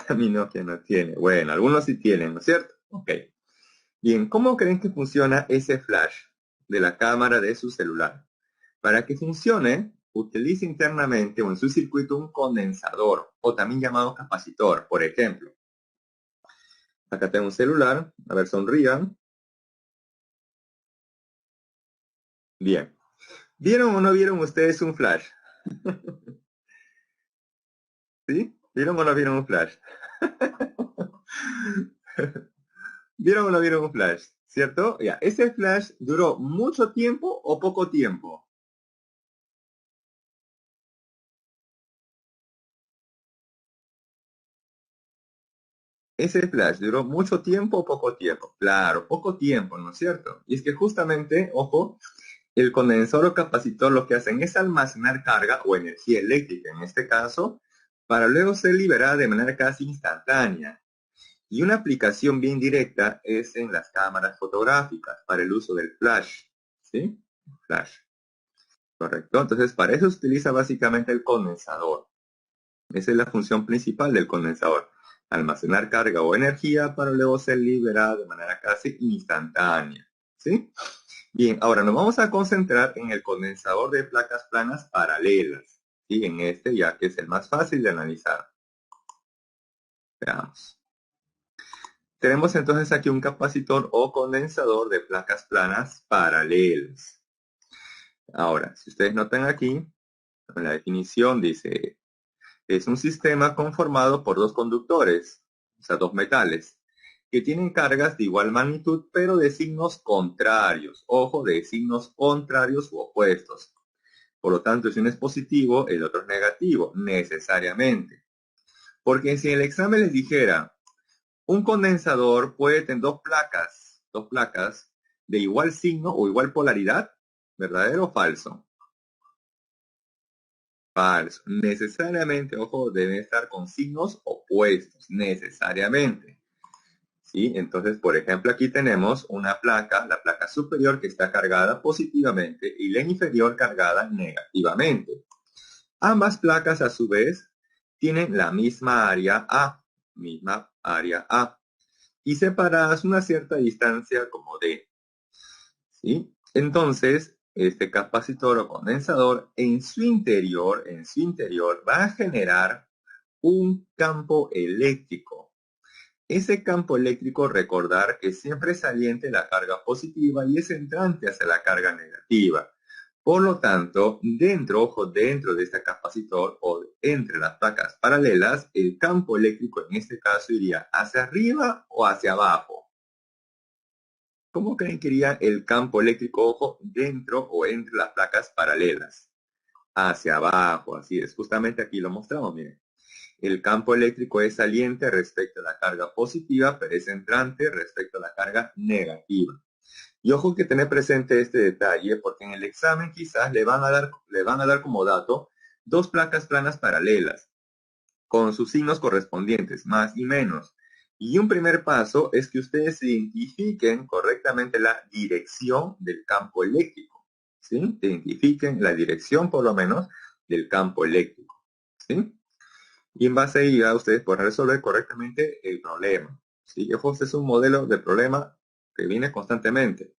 A mí no, que no tiene. Bueno, algunos sí tienen, ¿no es cierto? Ok. Bien, ¿cómo creen que funciona ese flash de la cámara de su celular? Para que funcione, utilice internamente o en su circuito un condensador, o también llamado capacitor. Por ejemplo, acá tengo un celular. A ver, sonrían. Bien. ¿Vieron o no vieron ustedes un flash? ¿Sí? ¿Vieron o no vieron un flash? ¿Vieron o no vieron un flash? ¿Cierto? Ya, ¿ese flash duró mucho tiempo o poco tiempo? ¿Ese flash duró mucho tiempo o poco tiempo? Claro, poco tiempo, ¿no es cierto? Y es que justamente, ojo, el condensador o capacitor lo que hacen es almacenar carga o energía eléctrica, en este caso, para luego ser liberada de manera casi instantánea. Y una aplicación bien directa es en las cámaras fotográficas para el uso del flash, ¿sí? Flash, correcto. Entonces, para eso se utiliza básicamente el condensador. Esa es la función principal del condensador. Almacenar carga o energía para luego ser liberada de manera casi instantánea, ¿sí? Bien, ahora nos vamos a concentrar en el condensador de placas planas paralelas, ¿sí? En este ya que es el más fácil de analizar. Veamos. Tenemos entonces aquí un capacitor o condensador de placas planas paralelas. Ahora, si ustedes notan aquí, en la definición dice, es un sistema conformado por dos conductores, o sea, dos metales, que tienen cargas de igual magnitud, pero de signos contrarios. Ojo, de signos contrarios u opuestos. Por lo tanto, si uno es positivo, el otro es negativo, necesariamente. Porque si en el examen les dijera, un condensador puede tener dos placas de igual signo o igual polaridad, ¿verdadero o falso? Falso. Necesariamente, ojo, deben estar con signos opuestos, necesariamente. ¿Sí? Entonces, por ejemplo, aquí tenemos una placa, la placa superior que está cargada positivamente y la inferior cargada negativamente. Ambas placas, a su vez, tienen la misma área A, y separadas una cierta distancia como D. ¿Sí? Entonces, este capacitor o condensador en su interior va a generar un campo eléctrico. Ese campo eléctrico, recordar que siempre es saliente la carga positiva y es entrante hacia la carga negativa. Por lo tanto, dentro de este capacitor o entre las placas paralelas, el campo eléctrico en este caso iría hacia arriba o hacia abajo. ¿Cómo creen que iría el campo eléctrico, ojo, dentro o entre las placas paralelas? Hacia abajo, así es. Justamente aquí lo mostramos, miren. El campo eléctrico es saliente respecto a la carga positiva, pero es entrante respecto a la carga negativa. Y ojo que tener presente este detalle, porque en el examen quizás le van a dar como dato dos placas planas paralelas, con sus signos correspondientes, más y menos. Y un primer paso es que ustedes identifiquen correctamente la dirección del campo eléctrico, ¿sí? Identifiquen la dirección, por lo menos, del campo eléctrico, ¿sí? Y en base a ello, ustedes podrán resolver correctamente el problema, ¿sí? Ojo, este es un modelo de problema que viene constantemente.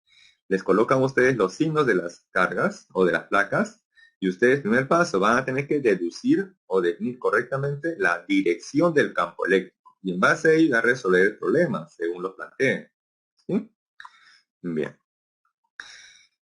Les colocan ustedes los signos de las cargas o de las placas y ustedes, primer paso, van a tener que deducir o definir correctamente la dirección del campo eléctrico. Y en base a ello, a resolver el problema, según lo planteen, ¿sí? Bien.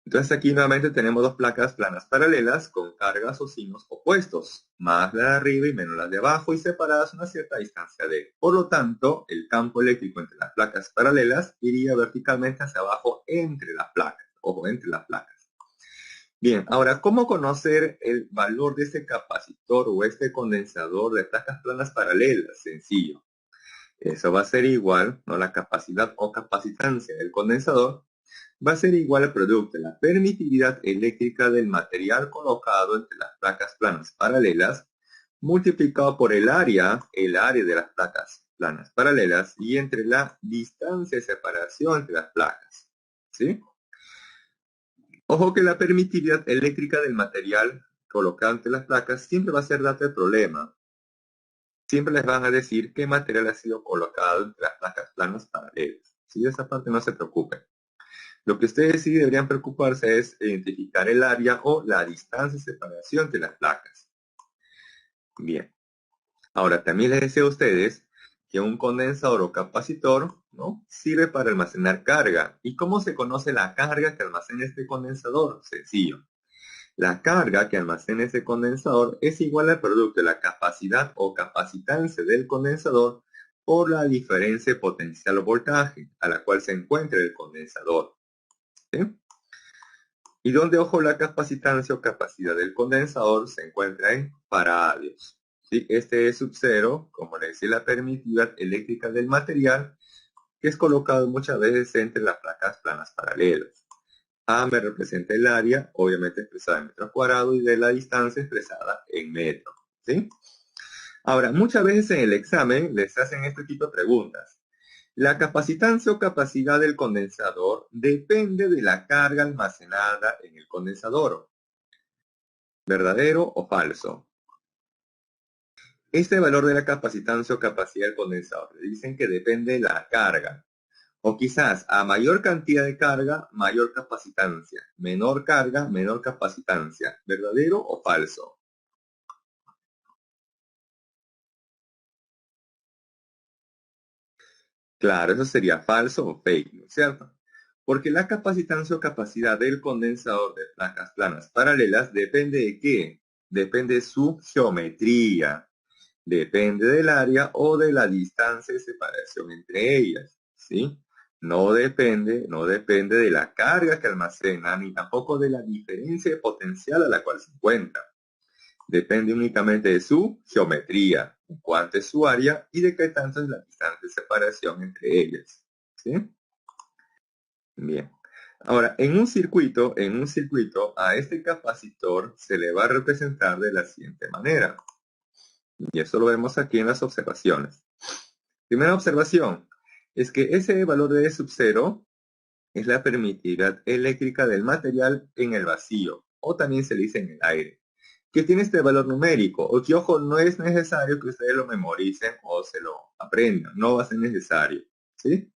Entonces aquí nuevamente tenemos dos placas planas paralelas con cargas o signos opuestos, más la de arriba y menos la de abajo y separadas a una cierta distancia d. Por lo tanto, el campo eléctrico entre las placas paralelas iría verticalmente hacia abajo entre las placas, ojo, entre las placas. Bien, ahora, ¿cómo conocer el valor de este capacitor o este condensador de placas planas paralelas? Sencillo. Eso va a ser igual, ¿no? La capacidad o capacitancia del condensador va a ser igual al producto de la permitividad eléctrica del material colocado entre las placas planas paralelas, multiplicado por el área de las placas planas paralelas y entre la distancia de separación entre las placas. ¿Sí? Ojo que la permitividad eléctrica del material colocado entre las placas siempre va a ser dato del problema. Siempre les van a decir qué material ha sido colocado entre las placas planas paralelas. ¿Sí? De esa parte no se preocupen. Lo que ustedes sí deberían preocuparse es identificar el área o la distancia de separación de las placas. Bien. Ahora, también les decía a ustedes que un condensador o capacitor, ¿no?, sirve para almacenar carga. ¿Y cómo se conoce la carga que almacena este condensador? Sencillo. La carga que almacena ese condensador es igual al producto de la capacidad o capacitancia del condensador por la diferencia de potencial o voltaje a la cual se encuentra el condensador. ¿Sí? Y donde, ojo, la capacitancia o capacidad del condensador se encuentra en faradios. ¿Sí? Este es sub 0, como le decía, la permitividad eléctrica del material, que es colocado muchas veces entre las placas planas paralelas. A me representa el área, obviamente expresada en metros cuadrados, y de la distancia expresada en metros. ¿Sí? Ahora, muchas veces en el examen les hacen este tipo de preguntas. La capacitancia o capacidad del condensador depende de la carga almacenada en el condensador. ¿Verdadero o falso? Este valor de la capacitancia o capacidad del condensador le dicen que depende de la carga. O quizás a mayor cantidad de carga, mayor capacitancia. Menor carga, menor capacitancia. ¿Verdadero o falso? Claro, eso sería falso o fake, ¿no es cierto? Porque la capacitancia o capacidad del condensador de placas planas paralelas depende de ¿qué? Depende de su geometría, depende del área o de la distancia de separación entre ellas, ¿sí? No depende de la carga que almacena, ni tampoco de la diferencia de potencial a la cual se encuentra. Depende únicamente de su geometría, en cuánto es su área y de qué tanto es la distancia de separación entre ellas. ¿Sí? Bien. Ahora, en un circuito, a este capacitor se le va a representar de la siguiente manera. Y eso lo vemos aquí en las observaciones. Primera observación es que ese valor de E sub 0 es la permitividad eléctrica del material en el vacío, o también se le dice en el aire, que tiene este valor numérico, o que, ojo, no es necesario que ustedes lo memoricen o se lo aprendan, no va a ser necesario, ¿sí?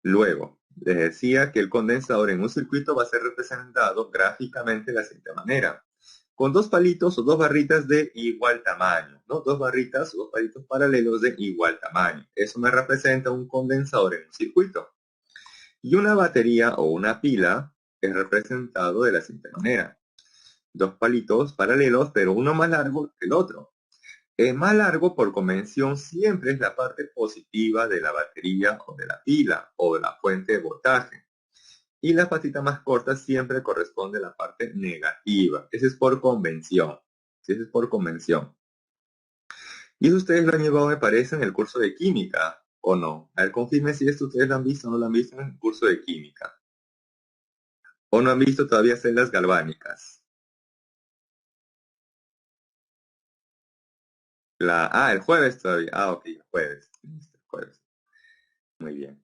Luego, les decía que el condensador en un circuito va a ser representado gráficamente de la siguiente manera, con dos palitos o dos barritas de igual tamaño, ¿no? Dos barritas o dos palitos paralelos de igual tamaño. Eso me representa un condensador en un circuito. Y una batería o una pila es representado de la siguiente manera. Dos palitos paralelos, pero uno más largo que el otro. El más largo por convención siempre es la parte positiva de la batería o de la pila o de la fuente de voltaje. Y la patita más corta siempre corresponde a la parte negativa. Ese es por convención. Sí, ese es por convención. Y eso ustedes lo han llevado, me parece, en el curso de química, ¿o no? A ver, confirme si esto ustedes lo han visto o no lo han visto en el curso de química. ¿O no han visto todavía celdas galvánicas? El jueves todavía. Ok, el jueves. Listo, el jueves. Muy bien.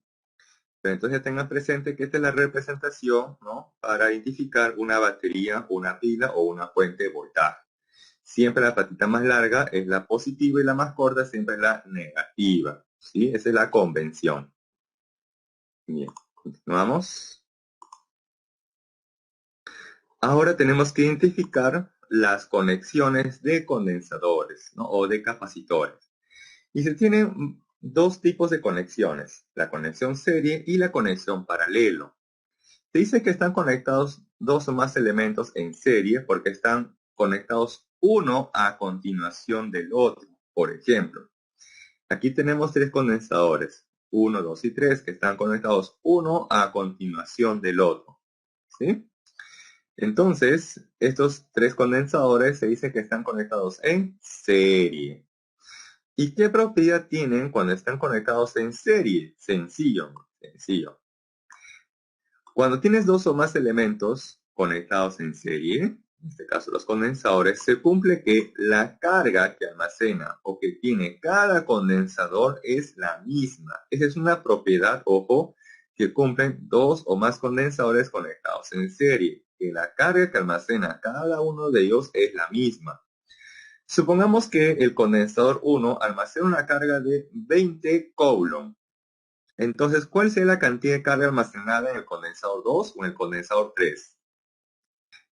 Pero entonces tengan presente que esta es la representación, ¿no? Para identificar una batería, una pila o una fuente de voltaje. Siempre la patita más larga es la positiva y la más corta siempre es la negativa. ¿Sí? Esa es la convención. Bien, continuamos. Ahora tenemos que identificar las conexiones de condensadores, ¿no? O de capacitores. Y se tienen dos tipos de conexiones, la conexión serie y la conexión paralelo. Se dice que están conectados dos o más elementos en serie porque están conectados uno a continuación del otro. Por ejemplo, aquí tenemos tres condensadores, 1, 2 y 3, que están conectados uno a continuación del otro. ¿Sí? Entonces, estos tres condensadores se dice que están conectados en serie. ¿Y qué propiedad tienen cuando están conectados en serie? Sencillo, sencillo. Cuando tienes dos o más elementos conectados en serie, en este caso los condensadores, se cumple que la carga que almacena o que tiene cada condensador es la misma. Esa es una propiedad, ojo, que cumplen dos o más condensadores conectados en serie, que la carga que almacena cada uno de ellos es la misma. Supongamos que el condensador 1 almacena una carga de 20 coulomb. Entonces, ¿cuál será la cantidad de carga almacenada en el condensador 2 o en el condensador 3?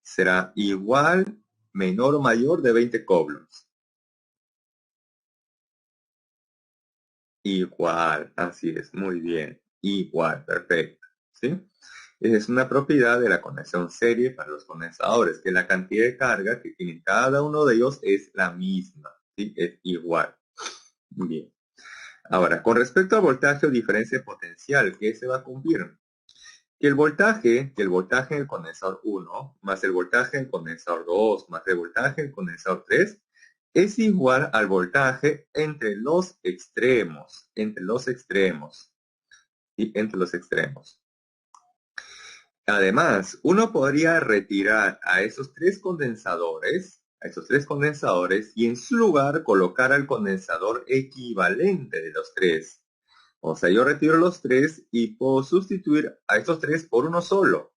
Será igual, menor o mayor de 20 coulombs. Igual, así es, muy bien. Igual, perfecto. ¿Sí? Esa es una propiedad de la conexión serie para los condensadores, que la cantidad de carga que tiene cada uno de ellos es la misma. ¿Sí? Es igual. Bien. Ahora, con respecto al voltaje o diferencia potencial, ¿qué se va a cumplir? Que el voltaje en el condensador 1 más el voltaje en el condensador 2 más el voltaje en el condensador 3 es igual al voltaje entre los extremos, entre los extremos. Además, uno podría retirar a esos tres condensadores y en su lugar colocar al condensador equivalente de los tres. O sea, yo retiro los tres y puedo sustituir a estos tres por uno solo.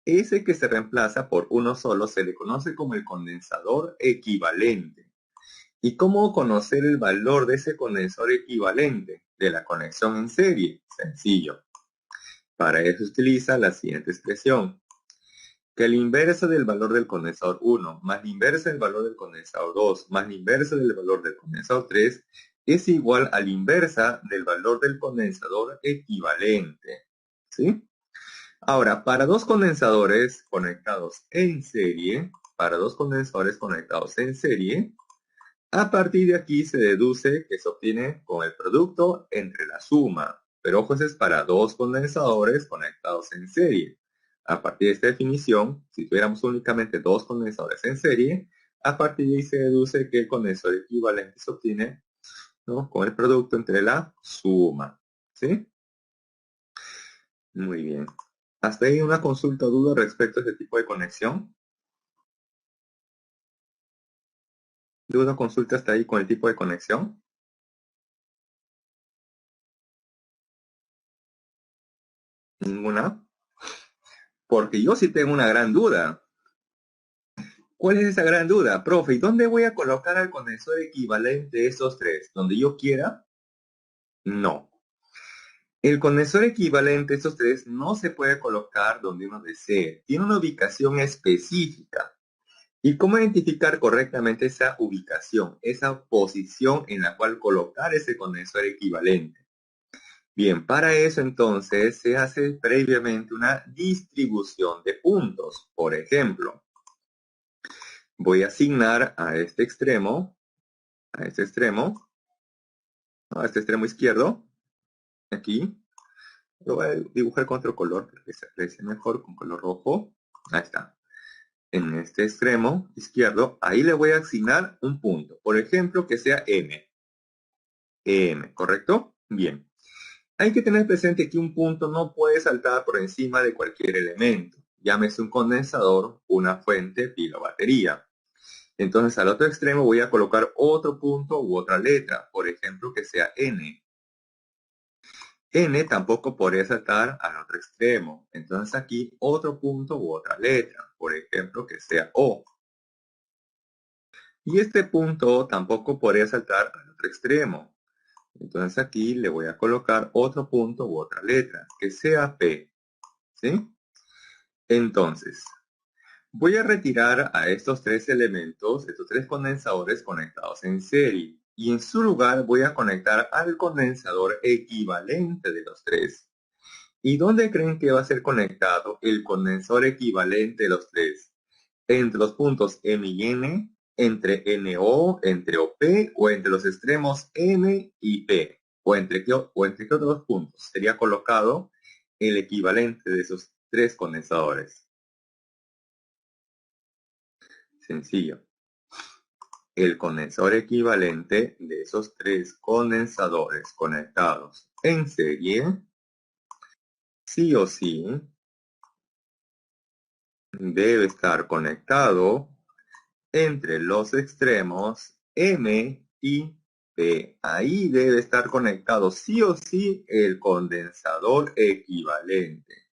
Ese que se reemplaza por uno solo se le conoce como el condensador equivalente. ¿Y cómo conocer el valor de ese condensador equivalente? De la conexión en serie. Sencillo. Para eso utiliza la siguiente expresión. Que la inversa del valor del condensador 1 más la inversa del valor del condensador 2 más la inversa del valor del condensador 3 es igual a la inversa del valor del condensador equivalente. ¿Sí? Ahora, para dos condensadores conectados en serie, a partir de aquí se deduce que se obtiene con el producto entre la suma. Pero ojo, eso es para dos condensadores conectados en serie. A partir de esta definición, si tuviéramos únicamente dos condensadores en serie, a partir de ahí se deduce que el condensador equivalente se obtiene, ¿no?, con el producto entre la suma. ¿Sí? Muy bien. ¿Hasta ahí una consulta o duda respecto a este tipo de conexión? ¿Duda o consulta hasta ahí con el tipo de conexión? ¿Ninguna? Porque yo sí tengo una gran duda. ¿Cuál es esa gran duda? Profe, ¿y dónde voy a colocar al condensador equivalente de estos tres? ¿Donde yo quiera? No. El condensador equivalente de estos tres no se puede colocar donde uno desee. Tiene una ubicación específica. ¿Y cómo identificar correctamente esa ubicación, esa posición en la cual colocar ese condensador equivalente? Bien, para eso entonces se hace previamente una distribución de puntos. Por ejemplo, voy a asignar a este extremo a este extremo, ¿no? A este extremo izquierdo, aquí. Lo voy a dibujar con otro color, que se aprecie mejor, con color rojo. Ahí está. En este extremo izquierdo, ahí le voy a asignar un punto. Por ejemplo, que sea M. M, ¿correcto? Bien. Hay que tener presente que un punto no puede saltar por encima de cualquier elemento. Llámese un condensador, una fuente, pila o batería. Entonces al otro extremo voy a colocar otro punto u otra letra. Por ejemplo, que sea N. N tampoco podría saltar al otro extremo. Entonces aquí otro punto u otra letra. Por ejemplo, que sea O. Y este punto tampoco podría saltar al otro extremo. Entonces aquí le voy a colocar otro punto u otra letra, que sea P. ¿Sí? Entonces, voy a retirar a estos tres elementos, estos tres condensadores conectados en serie. Y en su lugar voy a conectar al condensador equivalente de los tres. ¿Y dónde creen que va a ser conectado el condensador equivalente de los tres? Entre los puntos M y N, entre NO, entre OP o entre los extremos N y P. ¿O entre qué otros puntos sería colocado el equivalente de esos tres condensadores? Sencillo. El condensador equivalente de esos tres condensadores conectados en serie, sí o sí, debe estar conectado entre los extremos M y P. Ahí debe estar conectado sí o sí el condensador equivalente.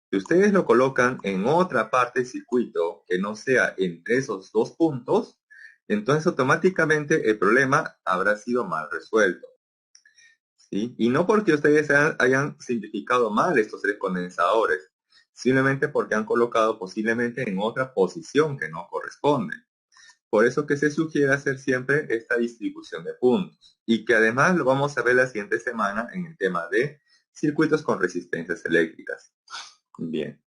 Si ustedes lo colocan en otra parte del circuito que no sea entre esos dos puntos, entonces automáticamente el problema habrá sido mal resuelto. ¿Sí? Y no porque ustedes hayan simplificado mal estos tres condensadores, simplemente porque han colocado posiblemente en otra posición que no corresponde. Por eso que se sugiere hacer siempre esta distribución de puntos y que además lo vamos a ver la siguiente semana en el tema de circuitos con resistencias eléctricas. Bien.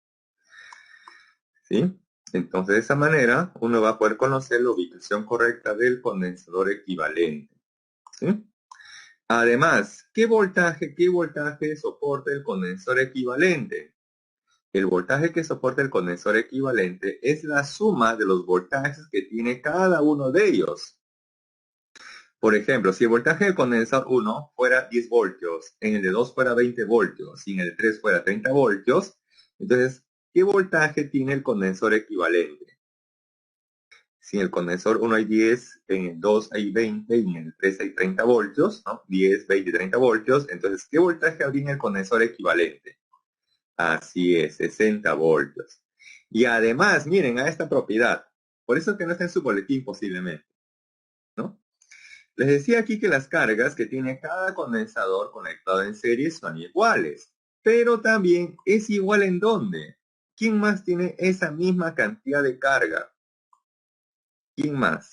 ¿Sí? Entonces de esa manera uno va a poder conocer la ubicación correcta del condensador equivalente. ¿Sí? Además, ¿qué voltaje soporta el condensador equivalente? El voltaje que soporta el condensador equivalente es la suma de los voltajes que tiene cada uno de ellos. Por ejemplo, si el voltaje del condensador 1 fuera 10 voltios, en el de 2 fuera 20 voltios y en el de 3 fuera 30 voltios, entonces, ¿qué voltaje tiene el condensador equivalente? Si en el condensador 1 hay 10, en el 2 hay 20 y en el 3 hay 30 voltios, ¿no? 10, 20, 30 voltios, entonces, ¿qué voltaje habría en el condensador equivalente? Así es, 60 voltios. Y además, miren a esta propiedad. Por eso que no está en su boletín posiblemente, ¿no? Les decía aquí que las cargas que tiene cada condensador conectado en serie son iguales, pero también es igual en dónde. ¿Quién más tiene esa misma cantidad de carga? ¿Quién más?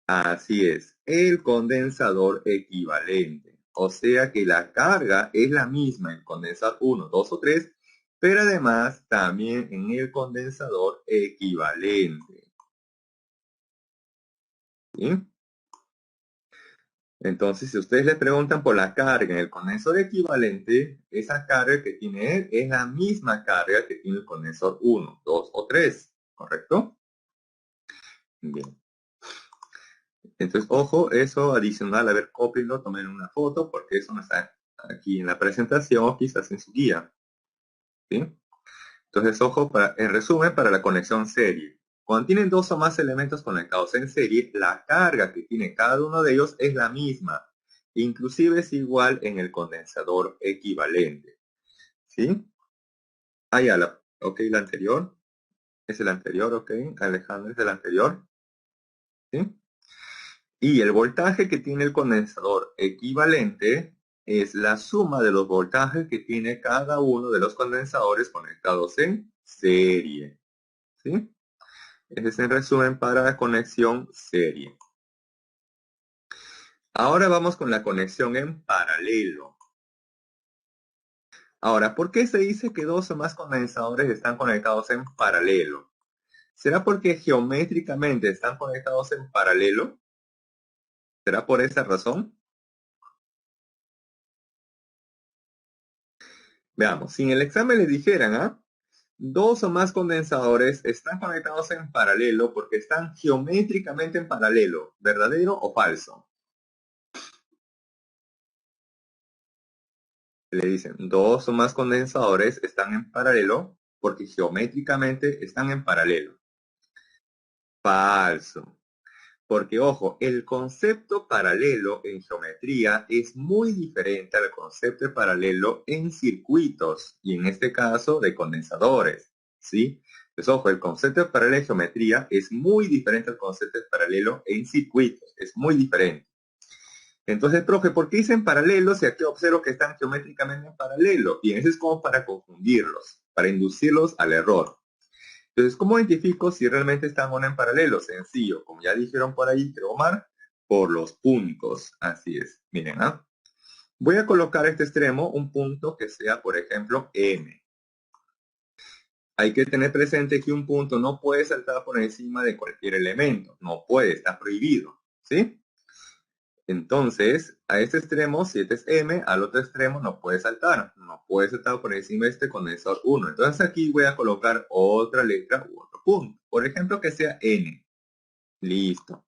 Así es, el condensador equivalente. O sea que la carga es la misma en condensador 1, 2 o 3, pero además también en el condensador equivalente. ¿Sí? Entonces, si ustedes le preguntan por la carga en el condensador equivalente, esa carga que tiene él es la misma carga que tiene el condensador 1, 2 o 3, ¿correcto? Bien. Entonces, ojo, eso adicional, a ver, cópienlo, tomen una foto, porque eso no está aquí en la presentación o quizás en su guía. ¿Sí? Entonces, ojo, en resumen, para la conexión serie. Cuando tienen dos o más elementos conectados en serie, la carga que tiene cada uno de ellos es la misma. Inclusive es igual en el condensador equivalente. ¿Sí? Ah, ya, ok, la anterior. Es el anterior, ok. Alejandro es el anterior. ¿Sí? Y el voltaje que tiene el condensador equivalente es la suma de los voltajes que tiene cada uno de los condensadores conectados en serie. ¿Sí? Ese es el resumen para la conexión serie. Ahora vamos con la conexión en paralelo. Ahora, ¿por qué se dice que dos o más condensadores están conectados en paralelo? ¿Será porque geométricamente están conectados en paralelo? ¿Será por esa razón? Veamos, si en el examen le dijeran, dos o más condensadores están conectados en paralelo porque están geométricamente en paralelo, ¿verdadero o falso? Le dicen, dos o más condensadores están en paralelo porque geométricamente están en paralelo. Falso. Porque, ojo, el concepto paralelo en geometría es muy diferente al concepto paralelo en circuitos, y en este caso de condensadores, ¿sí? Pues, ojo, el concepto de paralelo en geometría es muy diferente al concepto de paralelo en circuitos, es muy diferente. Entonces, profe, ¿por qué dicen paralelos si aquí observo que están geométricamente en paralelo? Y eso es como para confundirlos, para inducirlos al error. Entonces, ¿cómo identifico si realmente están o no en paralelo? Sencillo, como ya dijeron por ahí, creo, Omar, por los puntos. Así es. Miren, voy a colocar a este extremo un punto que sea, por ejemplo, M. Hay que tener presente que un punto no puede saltar por encima de cualquier elemento. No puede, está prohibido. ¿Sí? Entonces, a este extremo, si este es M, al otro extremo no puede saltar. No puede saltar por encima de este condensador 1. Entonces aquí voy a colocar otra letra u otro punto. Por ejemplo, que sea N. Listo.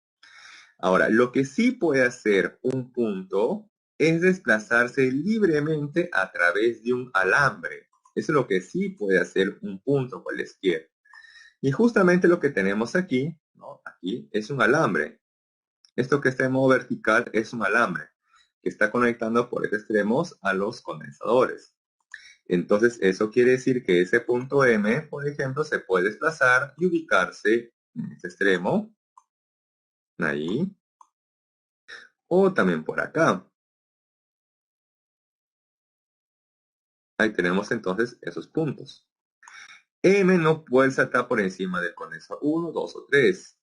Ahora, lo que sí puede hacer un punto es desplazarse libremente a través de un alambre. Eso es lo que sí puede hacer un punto cualesquiera. Y justamente lo que tenemos aquí, ¿no? Aquí es un alambre. Esto que está en modo vertical es un alambre que está conectando por estos extremos a los condensadores. Entonces, eso quiere decir que ese punto M, por ejemplo, se puede desplazar y ubicarse en este extremo, ahí, o también por acá. Ahí tenemos entonces esos puntos. M no puede saltar por encima del condensador 1, 2 o 3.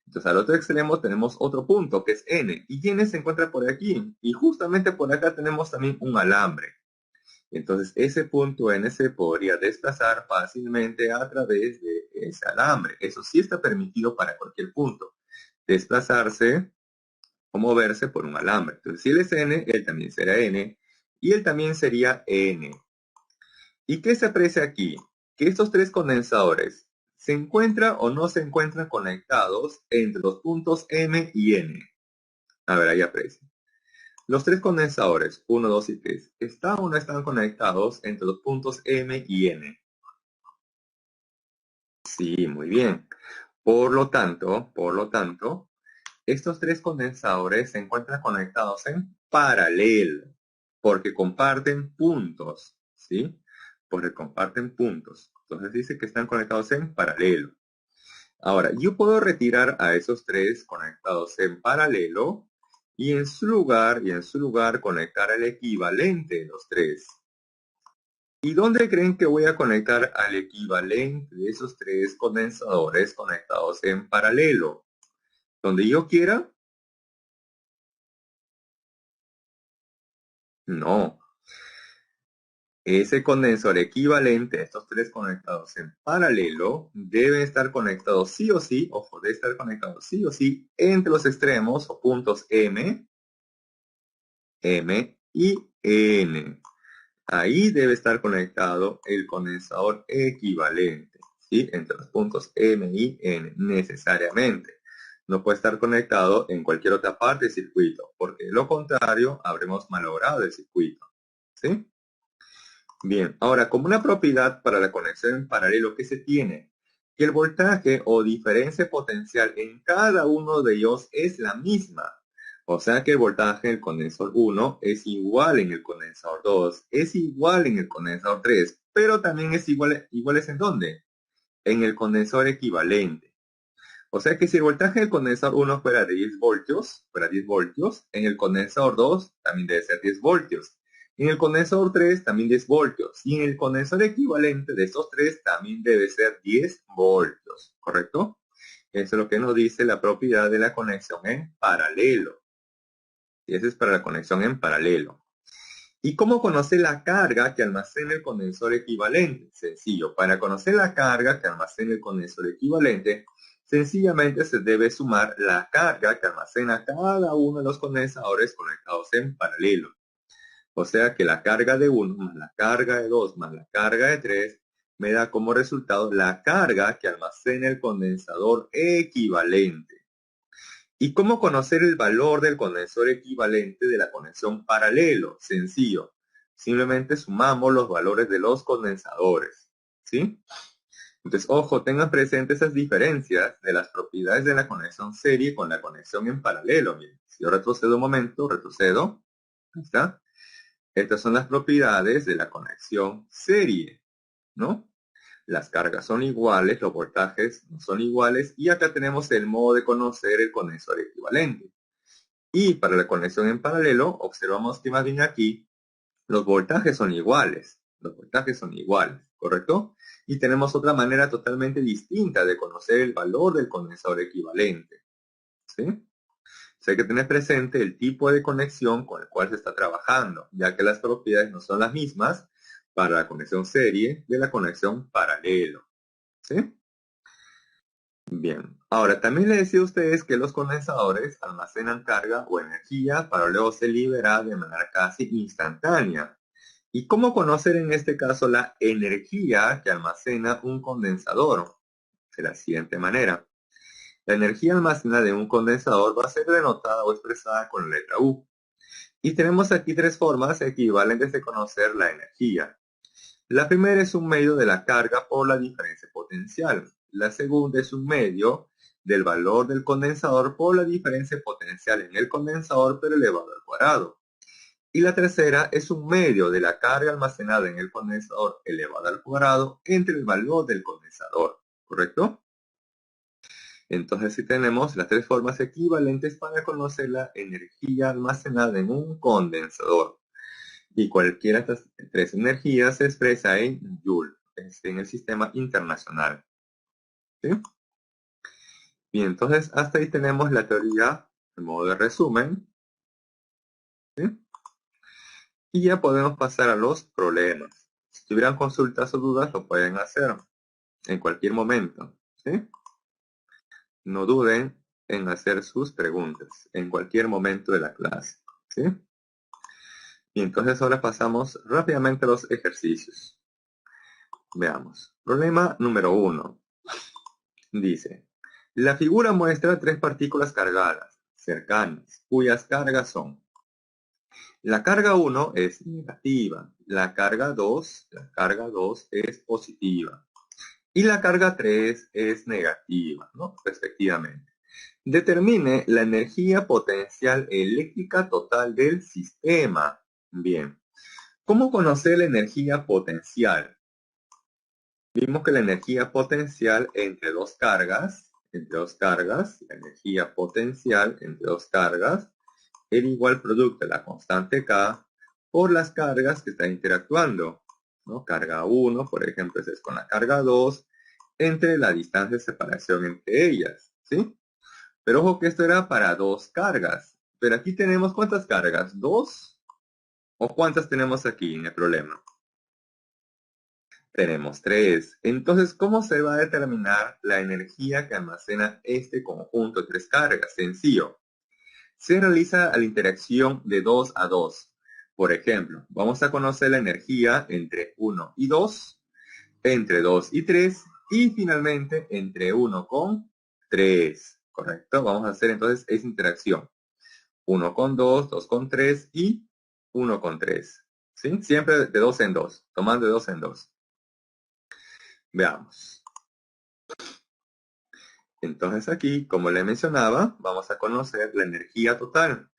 Entonces al otro extremo tenemos otro punto que es N. Y N se encuentra por aquí. Y justamente por acá tenemos también un alambre. Entonces ese punto N se podría desplazar fácilmente a través de ese alambre. Eso sí está permitido para cualquier punto. Desplazarse o moverse por un alambre. Entonces si él es N, él también será N. Y él también sería N. ¿Y qué se aprecia aquí? Que estos tres condensadores se encuentran o no se encuentran conectados entre los puntos M y N. A ver, ahí aprecia. Los tres condensadores, 1, 2 y 3, ¿están o no están conectados entre los puntos M y N? Sí, muy bien. Por lo tanto, estos tres condensadores se encuentran conectados en paralelo, porque comparten puntos, ¿sí? Porque comparten puntos. Entonces dice que están conectados en paralelo. Ahora, yo puedo retirar a esos tres conectados en paralelo y en su lugar conectar el equivalente de los tres. ¿Y dónde creen que voy a conectar al equivalente de esos tres condensadores conectados en paralelo? ¿Donde yo quiera? No. Ese condensador equivalente a estos tres conectados en paralelo debe estar conectado sí o sí, ojo, debe estar conectado sí o sí entre los extremos o puntos M, M y N. Ahí debe estar conectado el condensador equivalente, ¿sí? Entre los puntos M y N, necesariamente. No puede estar conectado en cualquier otra parte del circuito, porque de lo contrario habremos malogrado el circuito, ¿sí? Bien, ahora, como una propiedad para la conexión en paralelo que se tiene, que el voltaje o diferencia potencial en cada uno de ellos es la misma. O sea que el voltaje en el condensador 1 es igual en el condensador 2, es igual en el condensador 3, pero también es iguales ¿en dónde? En el condensador equivalente. O sea que si el voltaje del condensador 1 fuera de 10 voltios, en el condensador 2 también debe ser 10 voltios. En el condensador 3 también 10 voltios. Y en el condensador equivalente de estos tres también debe ser 10 voltios. ¿Correcto? Eso es lo que nos dice la propiedad de la conexión en paralelo. Y eso es para la conexión en paralelo. ¿Y cómo conocer la carga que almacena el condensador equivalente? Sencillo, para conocer la carga que almacena el condensador equivalente, sencillamente se debe sumar la carga que almacena cada uno de los condensadores conectados en paralelo. O sea que la carga de 1 más la carga de 2 más la carga de 3 me da como resultado la carga que almacena el condensador equivalente. ¿Y cómo conocer el valor del condensador equivalente de la conexión paralelo? Sencillo. Simplemente sumamos los valores de los condensadores. ¿Sí? Entonces, ojo, tengan presentes esas diferencias de las propiedades de la conexión serie con la conexión en paralelo. Miren, si yo retrocedo un momento, retrocedo. Ahí está. Estas son las propiedades de la conexión serie, ¿no? Las cargas son iguales, los voltajes no son iguales, y acá tenemos el modo de conocer el condensador equivalente. Y para la conexión en paralelo, observamos que más bien aquí los voltajes son iguales. Los voltajes son iguales, ¿correcto? Y tenemos otra manera totalmente distinta de conocer el valor del condensador equivalente. ¿Sí? O sea, hay que tener presente el tipo de conexión con el cual se está trabajando, ya que las propiedades no son las mismas para la conexión serie de la conexión paralelo. ¿Sí? Bien, ahora también les decía a ustedes que los condensadores almacenan carga o energía para luego ser liberada de manera casi instantánea. ¿Y cómo conocer en este caso la energía que almacena un condensador? De la siguiente manera. La energía almacenada de un condensador va a ser denotada o expresada con la letra U. Y tenemos aquí tres formas equivalentes de conocer la energía. La primera es un medio de la carga por la diferencia potencial. La segunda es un medio del valor del condensador por la diferencia potencial en el condensador pero elevado al cuadrado. Y la tercera es un medio de la carga almacenada en el condensador elevado al cuadrado entre el valor del condensador. ¿Correcto? Entonces sí tenemos las tres formas equivalentes para conocer la energía almacenada en un condensador. Y cualquiera de estas tres energías se expresa en Joule, en el sistema internacional. ¿Sí? Bien, entonces hasta ahí tenemos la teoría en modo de resumen. ¿Sí? Y ya podemos pasar a los problemas. Si tuvieran consultas o dudas, lo pueden hacer en cualquier momento. ¿Sí? No duden en hacer sus preguntas en cualquier momento de la clase. ¿Sí? Y entonces ahora pasamos rápidamente a los ejercicios. Veamos. Problema número 1. Dice, la figura muestra tres partículas cargadas, cercanas, cuyas cargas son. La carga 1 es negativa, la carga 2 es positiva y la carga 3 es negativa, ¿no? Respectivamente. Determine la energía potencial eléctrica total del sistema. Bien. ¿Cómo conocer la energía potencial? Vimos que la energía potencial entre dos cargas, la energía potencial entre dos cargas, era igual producto de la constante K por las cargas que están interactuando, ¿no? Carga 1, por ejemplo, es con la carga 2, entre la distancia de separación entre ellas, ¿sí? Pero ojo que esto era para dos cargas. Pero aquí tenemos ¿cuántas cargas? ¿Dos? ¿O cuántas tenemos aquí en el problema? Tenemos tres. Entonces, ¿cómo se va a determinar la energía que almacena este conjunto de tres cargas? Sencillo. Se realiza la interacción de 2 a 2. Por ejemplo, vamos a conocer la energía entre 1 y 2, entre 2 y 3 y finalmente entre 1 con 3. ¿Correcto? Vamos a hacer entonces esa interacción. 1 con 2, 2 con 3 y 1 con 3. ¿Sí? Siempre de 2 en 2, tomando de 2 en 2. Veamos. Entonces aquí, como le mencionaba, vamos a conocer la energía total,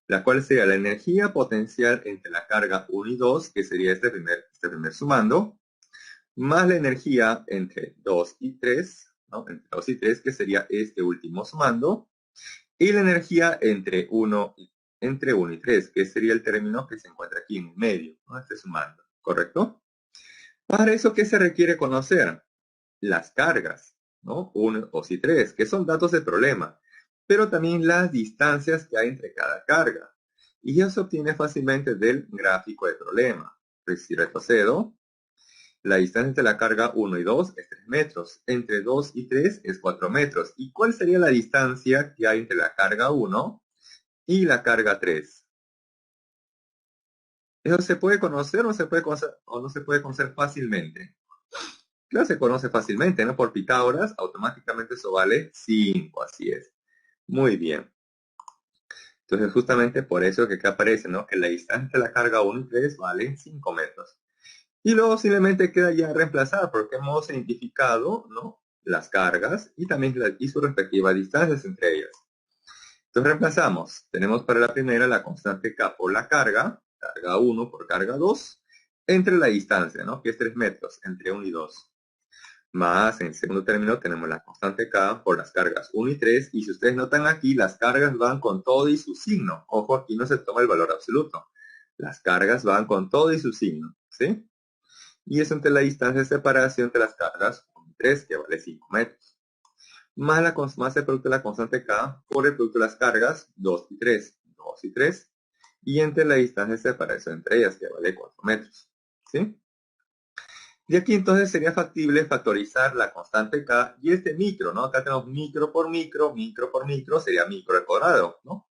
la cual sería la energía potencial entre la carga 1 y 2, que sería este primer sumando, más la energía entre 2 y 3, ¿no? Entre 2 y 3, que sería este último sumando, y la energía entre 1 y 3, que sería el término que se encuentra aquí en medio, ¿no? Este sumando, ¿correcto? Para eso, ¿qué se requiere conocer? Las cargas, ¿no? 1, 2 y 3, que son datos del problema, pero también las distancias que hay entre cada carga. Y eso se obtiene fácilmente del gráfico del problema. Pues si retrocedo, la distancia entre la carga 1 y 2 es 3 metros. Entre 2 y 3 es 4 metros. ¿Y cuál sería la distancia que hay entre la carga 1 y la carga 3? ¿Eso se puede conocer o, no se puede conocer fácilmente? Claro, se conoce fácilmente, ¿no? Por Pitágoras, automáticamente eso vale 5, así es. Muy bien. Entonces, justamente por eso que acá aparece, ¿no? Que la distancia entre la carga 1 y 3 vale 5 metros. Y luego simplemente queda ya reemplazada porque hemos identificado, ¿no? Las cargas y también y sus respectivas distancias entre ellas. Entonces reemplazamos. Tenemos para la primera la constante K por la carga 1 por carga 2, entre la distancia, ¿no? Que es 3 metros, entre 1 y 2. Más, en segundo término, tenemos la constante K por las cargas 1 y 3. Y si ustedes notan aquí, las cargas van con todo y su signo. Ojo, aquí no se toma el valor absoluto. Las cargas van con todo y su signo, ¿sí? Y es entre la distancia de separación entre las cargas 1 y 3, que vale 5 metros. Más el producto de la constante K por el producto de las cargas 2 y 3. 2 y 3. Y entre la distancia de separación entre ellas, que vale 4 metros, ¿sí? Y aquí entonces sería factible factorizar la constante K y este micro, ¿no? Acá tenemos micro por micro, sería micro al cuadrado, ¿no?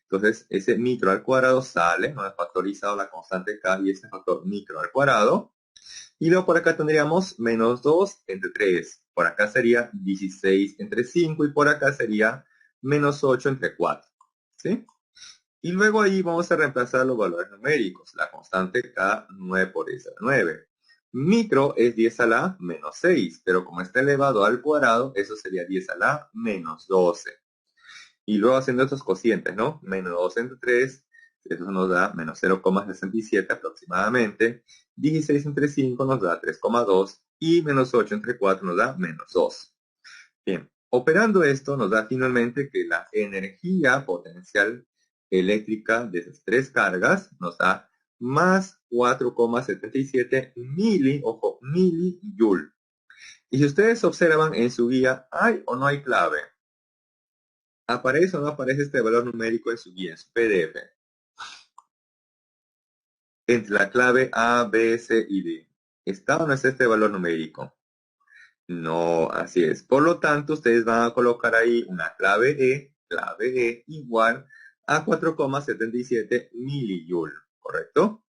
Entonces ese micro al cuadrado sale, ¿no? He factorizado la constante K y este factor micro al cuadrado. Y luego por acá tendríamos menos 2 entre 3. Por acá sería 16 entre 5 y por acá sería menos 8 entre 4, ¿sí? Y luego ahí vamos a reemplazar los valores numéricos. La constante K, 9 por 10 a la 9. Micro es 10 a la menos 6, pero como está elevado al cuadrado, eso sería 10 a la menos 12. Y luego haciendo estos cocientes, ¿no? Menos 2 entre 3, eso nos da menos 0,67 aproximadamente. 16 entre 5 nos da 3,2 y menos 8 entre 4 nos da menos 2. Bien, operando esto nos da finalmente que la energía potencial eléctrica de esas tres cargas nos da más 4,77 milijoule. Y si ustedes observan en su guía, ¿hay o no hay clave? ¿Aparece o no aparece este valor numérico en su guía, en su PDF? Entre la clave A, B, C y D. ¿Está o no está este valor numérico? No, así es. Por lo tanto, ustedes van a colocar ahí una clave E igual a 4,77 milijoule, ¿correcto?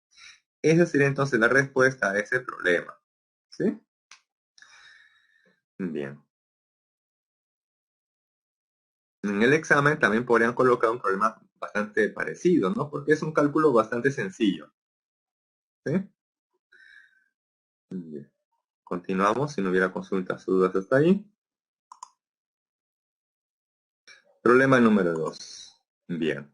Esa sería entonces la respuesta a ese problema, ¿sí? Bien. En el examen también podrían colocar un problema bastante parecido, ¿no? Porque es un cálculo bastante sencillo, ¿sí? Bien. Continuamos, si no hubiera consultas o dudas hasta ahí. Problema número 2. Bien.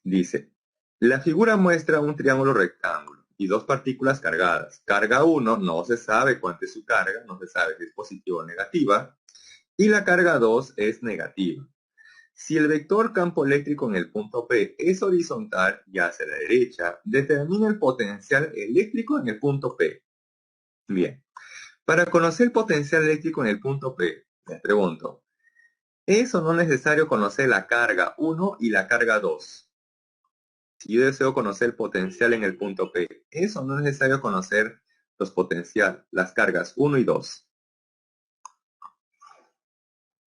Dice, la figura muestra un triángulo rectángulo y dos partículas cargadas. Carga 1 no se sabe cuánto es su carga, no se sabe si es positiva o negativa. Y la carga 2 es negativa. Si el vector campo eléctrico en el punto P es horizontal y hacia la derecha, determina el potencial eléctrico en el punto P. Bien, para conocer el potencial eléctrico en el punto P, les pregunto, ¿es o no necesario conocer la carga 1 y la carga 2? Si yo deseo conocer el potencial en el punto P, ¿es o no es necesario conocer las cargas 1 y 2?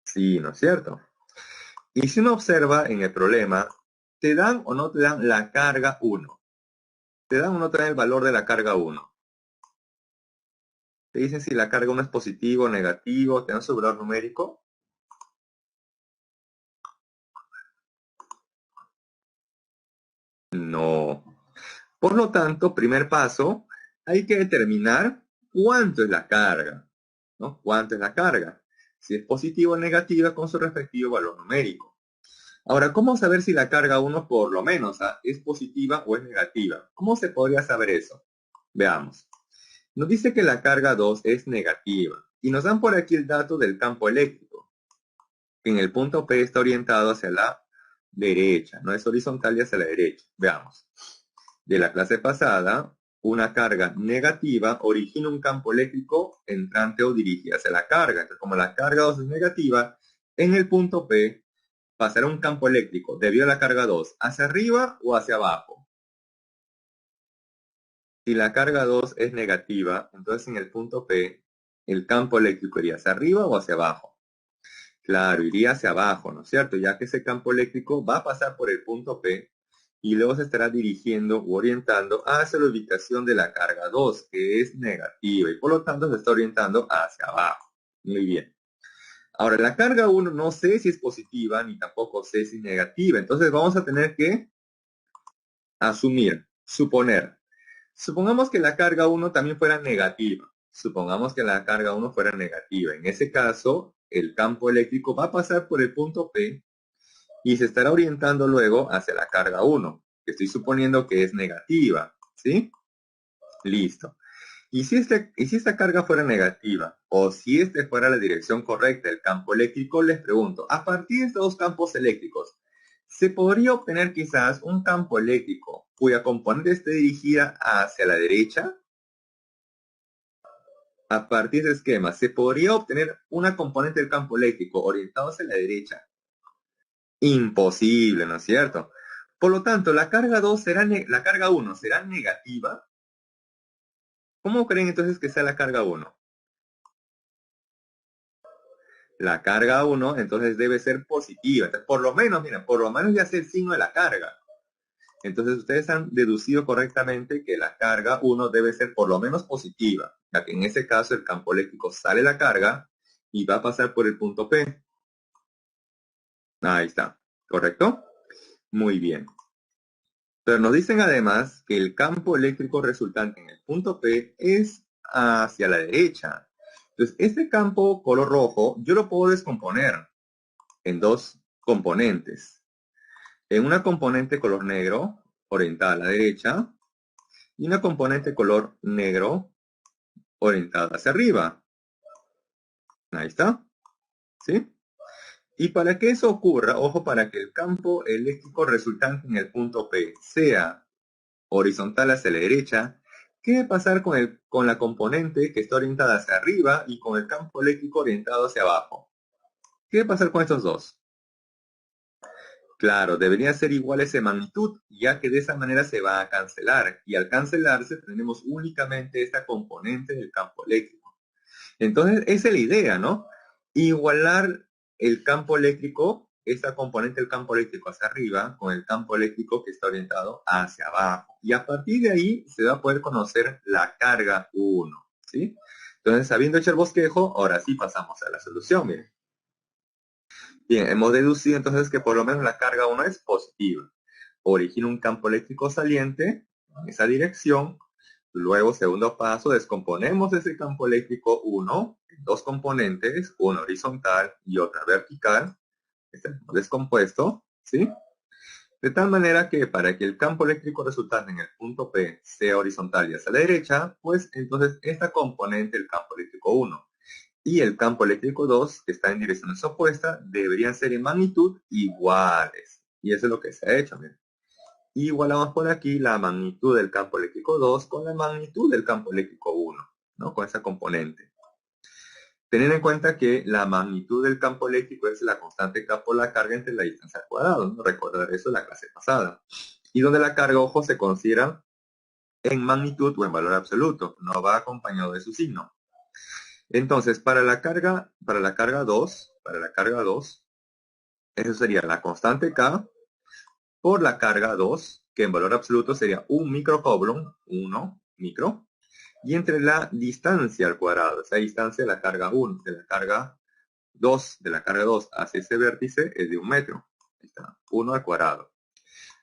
Sí, ¿no es cierto? Y si uno observa en el problema, ¿te dan o no te dan la carga 1? ¿Te dan o no te dan el valor de la carga 1? ¿Te dicen si la carga 1 es positivo o negativo? ¿Te dan su valor numérico? No. Por lo tanto, primer paso, hay que determinar cuánto es la carga, ¿no? ¿Cuánto es la carga? Si es positiva o negativa con su respectivo valor numérico. Ahora, ¿cómo saber si la carga 1 por lo menos es positiva o es negativa? ¿Cómo se podría saber eso? Veamos. Nos dice que la carga 2 es negativa y nos dan por aquí el dato del campo eléctrico, que en el punto P está orientado hacia la derecha, no es horizontal y hacia la derecha. Veamos. De la clase pasada, una carga negativa origina un campo eléctrico entrante o dirigida hacia la carga. Entonces, como la carga 2 es negativa, en el punto P pasará un campo eléctrico debido a la carga 2 hacia arriba o hacia abajo. Si la carga 2 es negativa, entonces en el punto P, el campo eléctrico iría hacia arriba o hacia abajo. Claro, iría hacia abajo, ¿no es cierto? Ya que ese campo eléctrico va a pasar por el punto P y luego se estará dirigiendo u orientando hacia la ubicación de la carga 2, que es negativa, y por lo tanto se está orientando hacia abajo. Muy bien. Ahora, la carga 1 no sé si es positiva, ni tampoco sé si es negativa. Entonces vamos a tener que asumir, suponer. Supongamos que la carga 1 también fuera negativa. Supongamos que la carga 1 fuera negativa. En ese caso, el campo eléctrico va a pasar por el punto P y se estará orientando luego hacia la carga 1, que estoy suponiendo que es negativa. ¿Sí? Listo. Y si esta carga fuera negativa, o si este fuera la dirección correcta del campo eléctrico, les pregunto, a partir de estos dos campos eléctricos, ¿se podría obtener quizás un campo eléctrico cuya componente esté dirigida hacia la derecha? A partir de este esquema, ¿se podría obtener una componente del campo eléctrico orientado hacia la derecha? Imposible, ¿no es cierto? Por lo tanto, la carga 2 será la carga 1 será negativa. ¿Cómo creen entonces que sea la carga 1? La carga 1 entonces debe ser positiva. Entonces, por lo menos, miren, por lo menos ya sé el signo de la carga. Entonces ustedes han deducido correctamente que la carga 1 debe ser por lo menos positiva, ya que en ese caso el campo eléctrico sale la carga y va a pasar por el punto P. Ahí está, ¿correcto? Muy bien. Pero nos dicen además que el campo eléctrico resultante en el punto P es hacia la derecha. Entonces, este campo color rojo yo lo puedo descomponer en dos componentes. En una componente color negro, orientada a la derecha, y una componente color negro, orientada hacia arriba. Ahí está. ¿Sí? Y para que eso ocurra, ojo, para que el campo eléctrico resultante en el punto P sea horizontal hacia la derecha, ¿qué debe pasar con la componente que está orientada hacia arriba y con el campo eléctrico orientado hacia abajo? ¿Qué debe pasar con estos dos? Claro, deberían ser iguales en magnitud, ya que de esa manera se va a cancelar. Y al cancelarse tenemos únicamente esta componente del campo eléctrico. Entonces, esa es la idea, ¿no? Igualar el campo eléctrico, esta componente del campo eléctrico hacia arriba, con el campo eléctrico que está orientado hacia abajo. Y a partir de ahí se va a poder conocer la carga 1, ¿sí? Entonces, habiendo hecho el bosquejo, ahora sí pasamos a la solución, miren. Bien, hemos deducido entonces que por lo menos la carga 1 es positiva. Origina un campo eléctrico saliente en esa dirección. Luego, segundo paso, descomponemos ese campo eléctrico 1 en dos componentes, una horizontal y otra vertical. Está descompuesto, ¿sí? De tal manera que para que el campo eléctrico resultante en el punto P sea horizontal y hacia la derecha, pues entonces esta componente, el campo eléctrico 1, y el campo eléctrico 2, que está en direcciones opuestas, deberían ser en magnitud iguales. Y eso es lo que se ha hecho, miren. Igualamos por aquí la magnitud del campo eléctrico 2 con la magnitud del campo eléctrico 1, ¿no? Con esa componente. Teniendo en cuenta que la magnitud del campo eléctrico es la constante K por la carga entre la distancia al cuadrado, ¿no? Recordar eso en la clase pasada. Y donde la carga, ojo, se considera en magnitud o en valor absoluto, no va acompañado de su signo. Entonces, para la carga 2, eso sería la constante K por la carga 2, que en valor absoluto sería 1 microcoulomb, 1 micro, y entre la distancia al cuadrado, esa distancia de la carga 1, de la carga 2 hacia ese vértice es de 1 metro. Ahí está, 1 al cuadrado.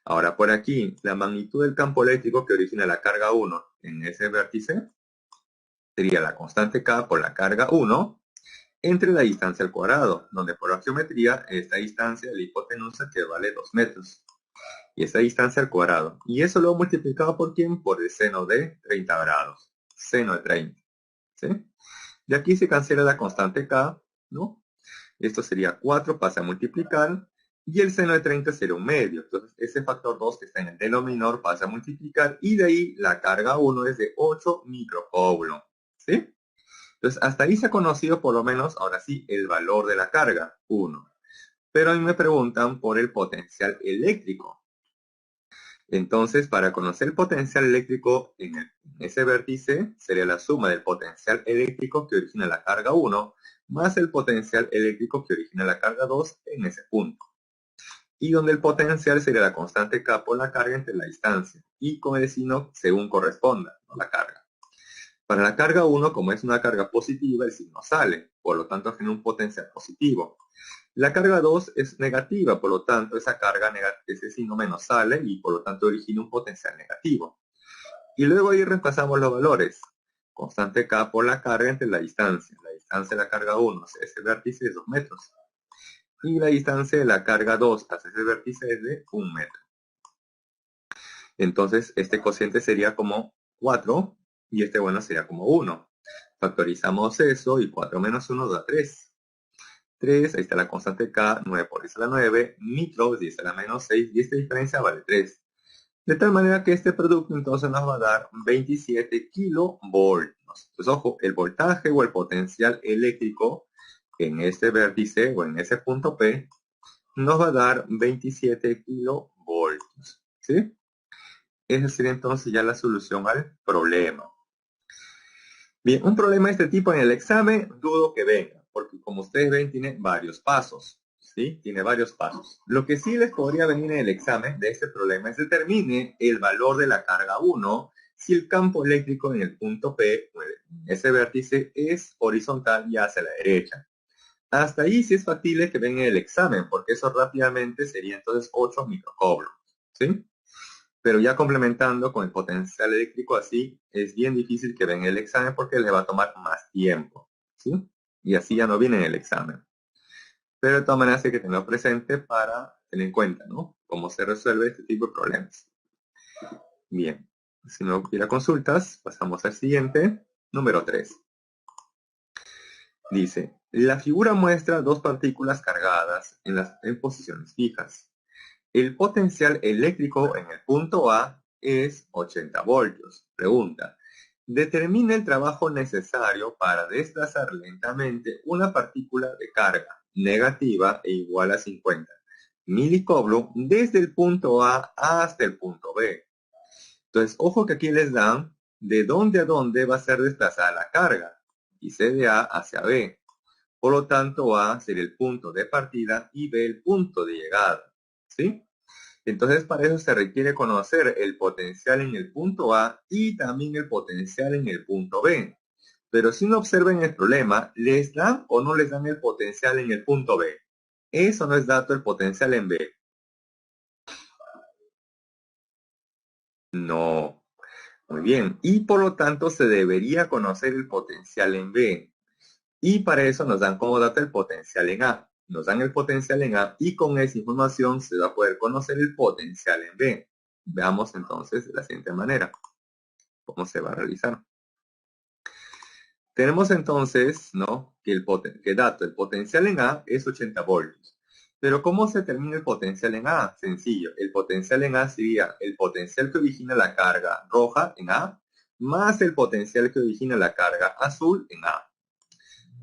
Ahora por aquí, la magnitud del campo eléctrico que origina la carga 1 en ese vértice sería la constante K por la carga 1 entre la distancia al cuadrado, donde por la geometría esta distancia de la hipotenusa que vale 2 metros. Y esa distancia al cuadrado. Y eso lo he multiplicado por ¿quién? Por el seno de 30 grados. Seno de 30. ¿Sí? De aquí se cancela la constante K, ¿no? Esto sería 4, pasa a multiplicar. Y el seno de 30 sería un medio. Entonces, ese factor 2 que está en el denominador pasa a multiplicar. Y de ahí la carga 1 es de 8 microcoulomb. ¿Sí? Entonces, hasta ahí se ha conocido por lo menos, ahora sí, el valor de la carga, 1. Pero a mí me preguntan por el potencial eléctrico. Entonces, para conocer el potencial eléctrico en ese vértice, sería la suma del potencial eléctrico que origina la carga 1 más el potencial eléctrico que origina la carga 2 en ese punto. Y donde el potencial sería la constante K por la carga entre la distancia, y con el signo según corresponda, ¿no? La carga. Para la carga 1, como es una carga positiva, el signo sale, por lo tanto genera un potencial positivo. La carga 2 es negativa, por lo tanto esa carga ese signo menos sale y por lo tanto origina un potencial negativo. Y luego ahí reemplazamos los valores. Constante K por la carga entre la distancia. La distancia de la carga 1 hacia ese vértice es 2 metros. Y la distancia de la carga 2 hacia ese vértice es de 1 metro. Entonces este cociente sería como 4 y este bueno sería como 1. Factorizamos eso y 4 menos 1 da 3. 3, ahí está la constante K, 9 por 10 a la 9, micros, 10 a la menos 6, y esta diferencia vale 3. De tal manera que este producto entonces nos va a dar 27 kilovoltios. Entonces, ojo, el voltaje o el potencial eléctrico en este vértice o en ese punto P nos va a dar 27 kilovoltios. ¿Sí? Esa sería entonces ya la solución al problema. Bien, un problema de este tipo en el examen dudo que venga, porque como ustedes ven tiene varios pasos, ¿sí? Tiene varios pasos. Lo que sí les podría venir en el examen de este problema es determine el valor de la carga 1 si el campo eléctrico en el punto P, ese vértice, es horizontal y hacia la derecha. Hasta ahí sí es factible que venga en el examen, porque eso rápidamente sería entonces 8 microcoulombs, ¿sí? Pero ya complementando con el potencial eléctrico así, es bien difícil que venga el examen porque le va a tomar más tiempo, ¿sí? Y así ya no viene en el examen. Pero de todas maneras hay que tenerlo presente para tener en cuenta, ¿no? Cómo se resuelve este tipo de problemas. Bien, si no hubiera consultas, pasamos al siguiente, número 3. Dice, la figura muestra dos partículas cargadas en posiciones fijas. El potencial eléctrico en el punto A es 80 voltios. Pregunta, determina el trabajo necesario para desplazar lentamente una partícula de carga negativa e igual a 50 milicoulomb desde el punto A hasta el punto B. Entonces, ojo que aquí les dan de dónde a dónde va a ser desplazada la carga. Dice de A hacia B. Por lo tanto, A sería el punto de partida y B el punto de llegada. ¿Sí? Entonces, para eso se requiere conocer el potencial en el punto A y también el potencial en el punto B. Pero si no observen el problema, ¿les dan o no les dan el potencial en el punto B? Eso no es dato el potencial en B. No. Muy bien. Y por lo tanto, se debería conocer el potencial en B. Y para eso nos dan como dato el potencial en A. Nos dan el potencial en A y con esa información se va a poder conocer el potencial en B. Veamos entonces de la siguiente manera cómo se va a realizar. Tenemos entonces, ¿no? Que el potencial en A es 80 voltios. Pero ¿cómo se determina el potencial en A? Sencillo, el potencial en A sería el potencial que origina la carga roja en A más el potencial que origina la carga azul en A.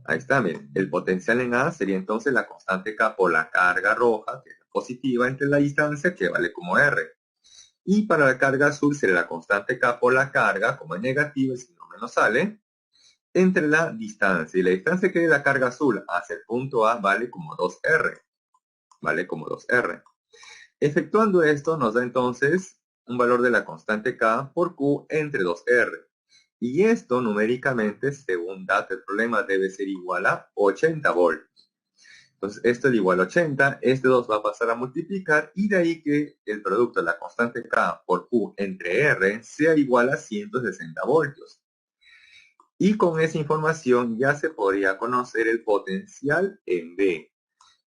Ahí está, miren. El potencial en A sería entonces la constante K por la carga roja, que es positiva entre la distancia, que vale como R. Y para la carga azul sería la constante K por la carga, como es negativa, si no menos sale, entre la distancia. Y la distancia que es la carga azul hacia el punto A vale como 2R. Vale como 2R. Efectuando esto nos da entonces un valor de la constante K por Q entre 2R. Y esto numéricamente, según dato el problema, debe ser igual a 80 voltios. Entonces, esto es igual a 80, este 2 va a pasar a multiplicar y de ahí que el producto de la constante K por Q entre R sea igual a 160 voltios. Y con esa información ya se podría conocer el potencial en B.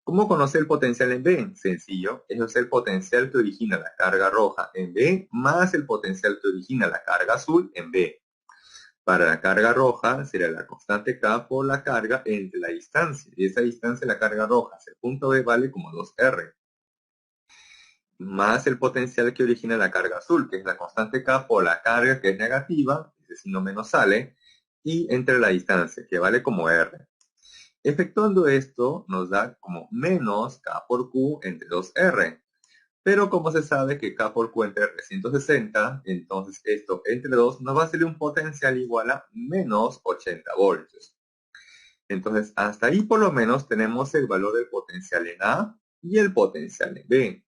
¿Cómo conocer el potencial en B? Sencillo, eso es el potencial que origina la carga roja en B más el potencial que origina la carga azul en B. Para la carga roja sería la constante K por la carga entre la distancia. Y esa distancia, la carga roja hacia el punto B vale como 2R. Más el potencial que origina la carga azul, que es la constante K por la carga que es negativa, ese signo menos sale, y entre la distancia, que vale como R. Efectuando esto nos da como menos K por Q entre 2R. Pero como se sabe que K por Q entre R es 160, entonces esto entre 2 nos va a salir un potencial igual a menos 80 voltios. Entonces hasta ahí por lo menos tenemos el valor del potencial en A y el potencial en B.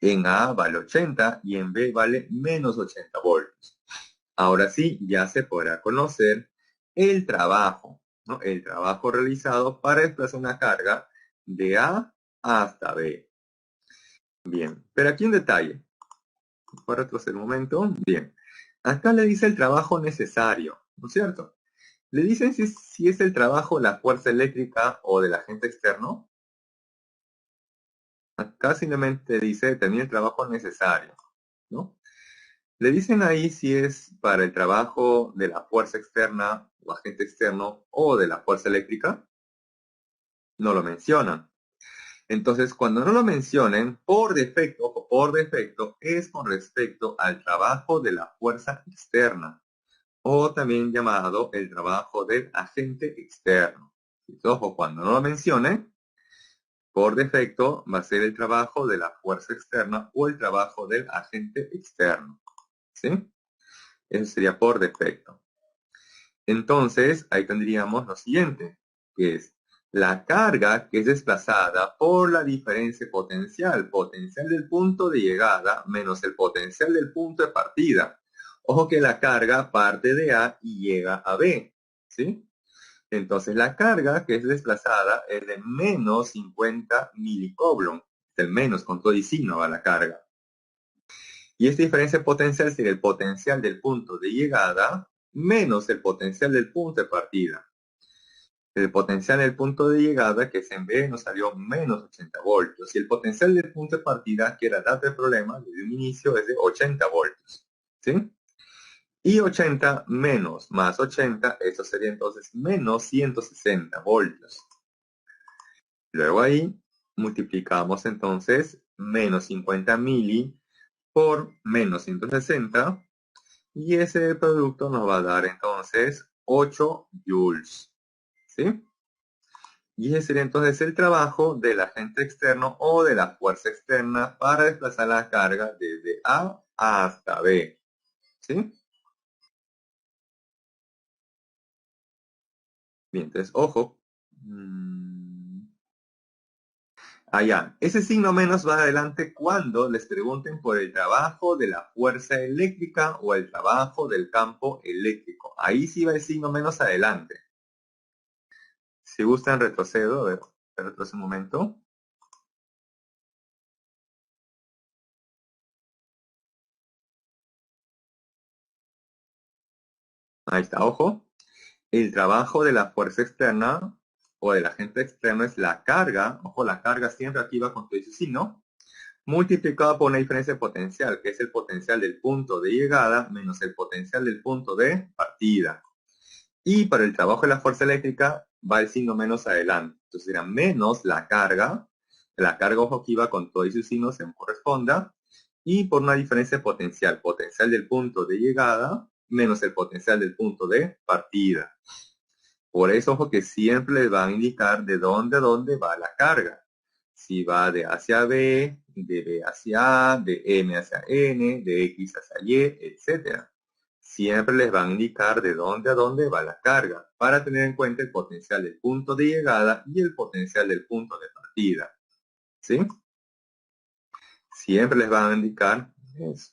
En A vale 80 y en B vale menos 80 voltios. Ahora sí, ya se podrá conocer el trabajo, ¿no? El trabajo realizado para desplazar una carga de A hasta B. Bien, pero aquí un detalle. Voy a retroceder un momento. Bien, acá le dice el trabajo necesario, ¿no es cierto? Le dicen si es el trabajo de la fuerza eléctrica o del agente externo. Acá simplemente dice tener el trabajo necesario, ¿no? Le dicen ahí si es para el trabajo de la fuerza externa o agente externo o de la fuerza eléctrica. No lo mencionan. Entonces, cuando no lo mencionen, por defecto, es con respecto al trabajo de la fuerza externa, o también llamado el trabajo del agente externo. Ojo, cuando no lo mencionen, por defecto va a ser el trabajo de la fuerza externa o el trabajo del agente externo. ¿Sí? Eso sería por defecto. Entonces, ahí tendríamos lo siguiente, que es la carga que es desplazada por la diferencia potencial del punto de llegada menos el potencial del punto de partida. Ojo que la carga parte de A y llega a B, ¿sí? Entonces la carga que es desplazada es de menos 50 milicoulomb, el menos con todo y signo va la carga. Y esta diferencia potencial sería el potencial del punto de llegada menos el potencial del punto de partida. El potencial del punto de llegada, que es en B, nos salió menos 80 voltios. Y el potencial del punto de partida, que era dado el problema desde un inicio, es de 80 voltios. ¿Sí? Y 80 menos más 80, eso sería entonces menos 160 voltios. Luego ahí multiplicamos entonces menos 50 mili por menos 160 y ese producto nos va a dar entonces 8 joules. ¿Sí? Y ese sería entonces el trabajo del agente externo o de la fuerza externa para desplazar la carga desde A hasta B. ¿Sí? Bien, entonces, ojo. Allá, ese signo menos va adelante cuando les pregunten por el trabajo de la fuerza eléctrica o el trabajo del campo eléctrico. Ahí sí va el signo menos adelante. Si gustan, retrocedo. A ver, retrocedo un momento. Ahí está, ojo. El trabajo de la fuerza externa o del agente externo es la carga. Ojo, la carga siempre aquí va con todo ese signo. Multiplicado por una diferencia de potencial, que es el potencial del punto de llegada menos el potencial del punto de partida. Y para el trabajo de la fuerza eléctrica va el signo menos adelante. Entonces será menos la carga ojo aquí va con todo y sus signos en corresponda, y por una diferencia de potencial del punto de llegada menos el potencial del punto de partida. Por eso, ojo que siempre les van a indicar de dónde a dónde va la carga. Si va de A hacia B, de B hacia A, de M hacia N, de X hacia Y, etc. Siempre les van a indicar de dónde a dónde va la carga, para tener en cuenta el potencial del punto de llegada y el potencial del punto de partida. ¿Sí? Siempre les van a indicar eso.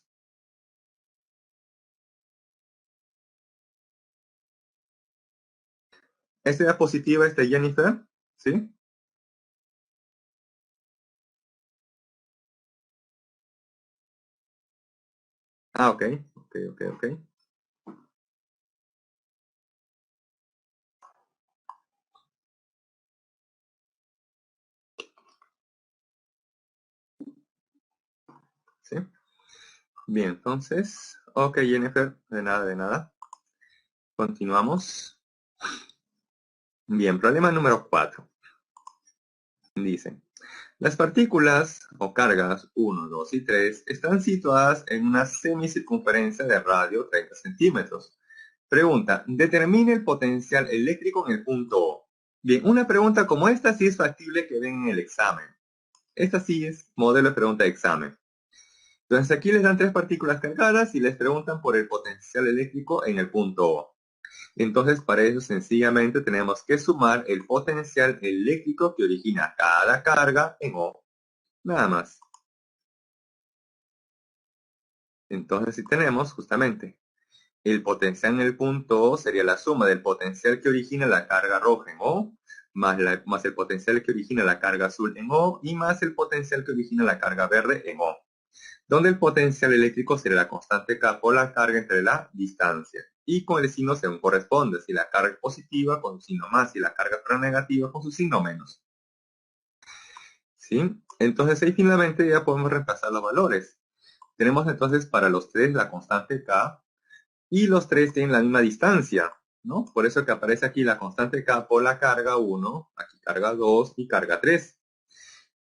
¿Esta diapositiva es de Jennifer? ¿Sí? Ah, ok. Ok. ¿Sí? Bien, entonces, ok, Jennifer, de nada, de nada. Continuamos. Bien, problema número 4. Dice, las partículas o cargas 1, 2 y 3 están situadas en una semicircunferencia de radio 30 centímetros. Pregunta, determine el potencial eléctrico en el punto O. Bien, una pregunta como esta sí es factible que den en el examen. Esta sí es modelo de pregunta de examen. Entonces aquí les dan tres partículas cargadas y les preguntan por el potencial eléctrico en el punto O. Entonces para eso sencillamente tenemos que sumar el potencial eléctrico que origina cada carga en O. Nada más. Entonces si tenemos justamente el potencial en el punto O sería la suma del potencial que origina la carga roja en O, más el potencial que origina la carga azul en O, y más el potencial que origina la carga verde en O, donde el potencial eléctrico sería la constante K por la carga entre la distancia, y con el signo según corresponde, si la carga es positiva con su signo más, y la carga fuera negativa con su signo menos. ¿Sí? Entonces ahí finalmente ya podemos reemplazar los valores. Tenemos entonces para los tres la constante K, y los tres tienen la misma distancia, ¿no? Por eso que aparece aquí la constante K por la carga 1, aquí carga 2 y carga 3.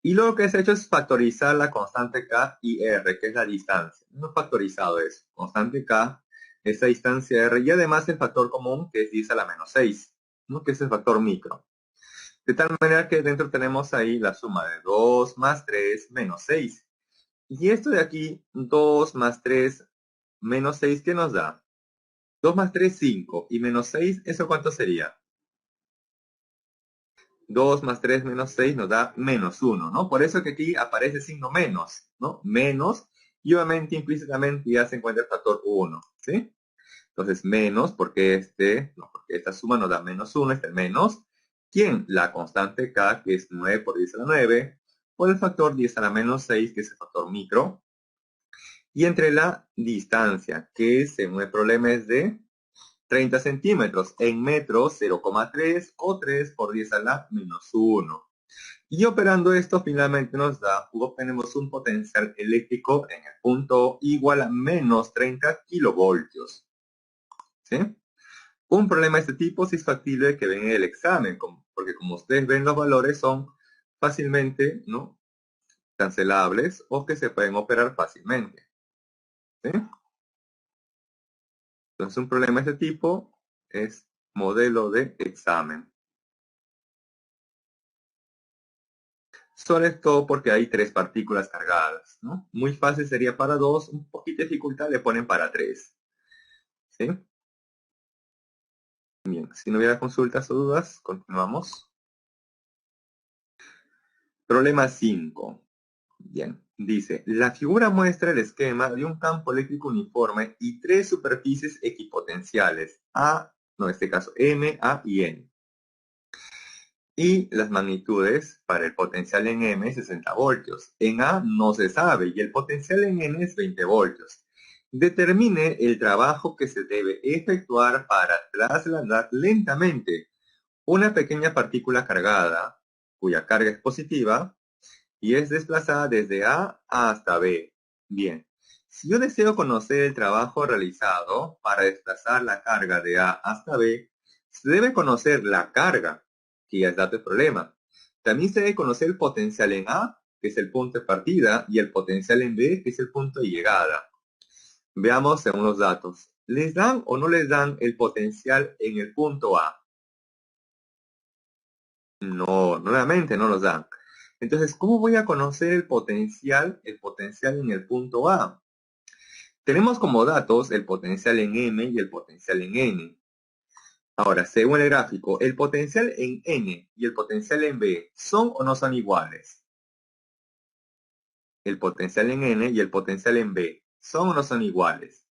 Y luego que se ha hecho es factorizar la constante K y R, que es la distancia. No he factorizado eso. Constante K, esa distancia R, y además el factor común, que es 10 a la menos 6, ¿no? Que es el factor micro. De tal manera que dentro tenemos ahí la suma de 2 más 3 menos 6. Y esto de aquí, 2 más 3 menos 6, ¿qué nos da? 2 más 3, 5. Y menos 6, ¿eso cuánto sería? 2 más 3 menos 6 nos da menos 1, ¿no? Por eso que aquí aparece el signo menos, ¿no? Menos, y obviamente implícitamente ya se encuentra el factor 1, ¿sí? Entonces menos, porque porque esta suma nos da menos 1, este menos. ¿Quién? La constante K, que es 9 por 10 a la 9, por el factor 10 a la menos 6, que es el factor micro, y entre la distancia, que según el problema es de 30 centímetros, en metros 0,3 o 3 por 10 a la menos 1. Y operando esto finalmente nos da, obtenemos un potencial eléctrico en el punto igual a menos 30 kilovoltios. ¿Sí? Un problema de este tipo sí es factible que ven en el examen, porque como ustedes ven los valores son fácilmente, ¿no?, cancelables o que se pueden operar fácilmente. ¿Sí? Entonces un problema de este tipo es modelo de examen. Sobre todo porque hay tres partículas cargadas, ¿no? Muy fácil sería para dos, un poquito de dificultad le ponen para tres. ¿Sí? Bien, si no hubiera consultas o dudas, continuamos. Problema 5. Bien, dice, la figura muestra el esquema de un campo eléctrico uniforme y tres superficies equipotenciales, en este caso M, A y N. Y las magnitudes para el potencial en M es 60 voltios. En A no se sabe y el potencial en N es 20 voltios. Determine el trabajo que se debe efectuar para trasladar lentamente una pequeña partícula cargada, cuya carga es positiva, y es desplazada desde A hasta B. Bien, si yo deseo conocer el trabajo realizado para desplazar la carga de A hasta B, se debe conocer la carga, que ya es dato del problema. También se debe conocer el potencial en A, que es el punto de partida, y el potencial en B, que es el punto de llegada. Veamos según los datos. ¿Les dan o no les dan el potencial en el punto A? No, nuevamente no los dan. Entonces, ¿cómo voy a conocer el potencial en el punto A? Tenemos como datos el potencial en M y el potencial en N. Ahora, según el gráfico, ¿el potencial en N y el potencial en B son o no son iguales? El potencial en N y el potencial en B son o no son iguales.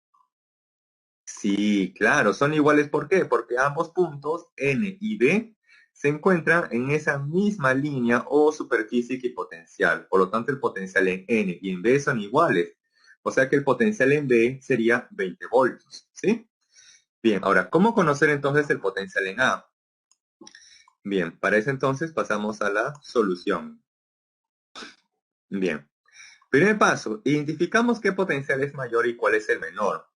Sí, claro, son iguales. ¿Por qué? Porque ambos puntos, N y B, se encuentran en esa misma línea o superficie equipotencial. Por lo tanto, el potencial en N y en B son iguales. O sea que el potencial en B sería 20 voltios. ¿Sí? Bien, ahora, ¿cómo conocer entonces el potencial en A? Bien, para eso entonces pasamos a la solución. Bien, primer paso, identificamos qué potencial es mayor y cuál es el menor.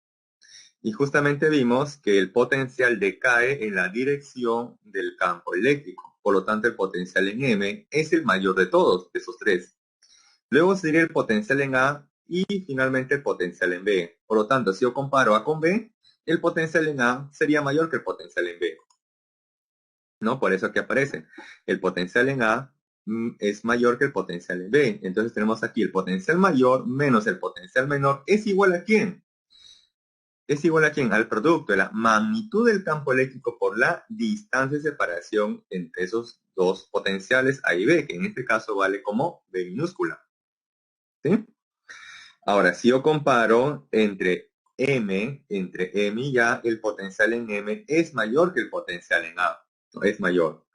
Y justamente vimos que el potencial decae en la dirección del campo eléctrico. Por lo tanto, el potencial en M es el mayor de todos, de esos tres. Luego sería el potencial en A y finalmente el potencial en B. Por lo tanto, si yo comparo A con B, el potencial en A sería mayor que el potencial en B. ¿no? Por eso que aparece. El potencial en A es mayor que el potencial en B. Entonces tenemos aquí el potencial mayor menos el potencial menor es igual a ¿quién? Es igual a ¿quién? Al producto de la magnitud del campo eléctrico por la distancia de separación entre esos dos potenciales A y B, que en este caso vale como B minúscula. ¿Sí? Ahora, si yo comparo entre M y A, el potencial en M es mayor que el potencial en A. ¿No? Es mayor.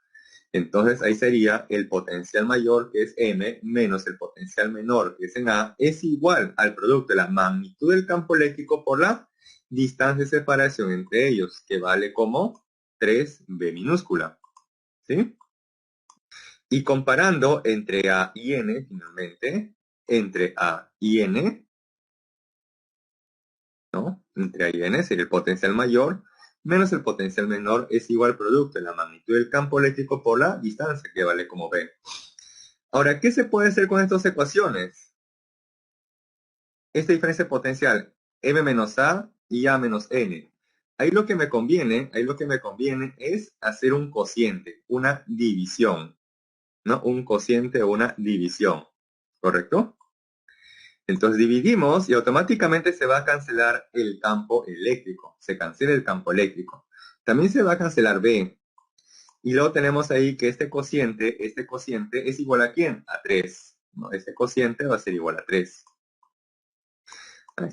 Entonces ahí sería el potencial mayor, que es M, menos el potencial menor, que es en A, es igual al producto de la magnitud del campo eléctrico por la distancia de separación entre ellos, que vale como 3B minúscula. ¿Sí? Y comparando entre A y N, finalmente, entre A y N, ¿no? Entre A y N sería el potencial mayor menos el potencial menor es igual al producto de la magnitud del campo eléctrico por la distancia, que vale como B. Ahora, ¿qué se puede hacer con estas ecuaciones? Esta diferencia potencial, M menos A y A menos N. Ahí lo que me conviene es hacer un cociente, una división, ¿no? Un cociente o una división, ¿correcto? Entonces dividimos y automáticamente se va a cancelar el campo eléctrico. Se cancela el campo eléctrico. También se va a cancelar B. Y luego tenemos ahí que este cociente es igual a ¿quién? A 3. ¿No? Este cociente va a ser igual a 3.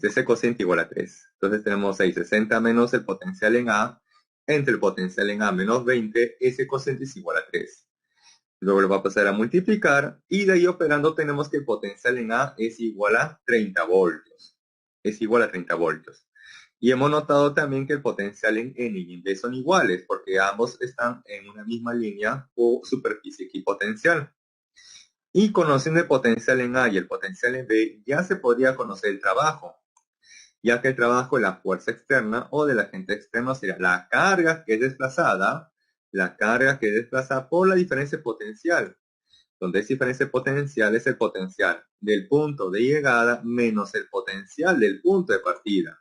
Este cociente igual a 3. Entonces tenemos ahí 60 menos el potencial en A, entre el potencial en A menos 20, ese cociente es igual a 3. Luego lo va a pasar a multiplicar y de ahí operando tenemos que el potencial en A es igual a 30 voltios. Es igual a 30 voltios. Y hemos notado también que el potencial en N y en B son iguales porque ambos están en una misma línea o superficie equipotencial. Y conociendo el potencial en A y el potencial en B, ya se podría conocer el trabajo, ya que el trabajo de la fuerza externa o del agente externo sería la carga que es desplazada, por la diferencia potencial, donde esa diferencia potencial es el potencial del punto de llegada menos el potencial del punto de partida.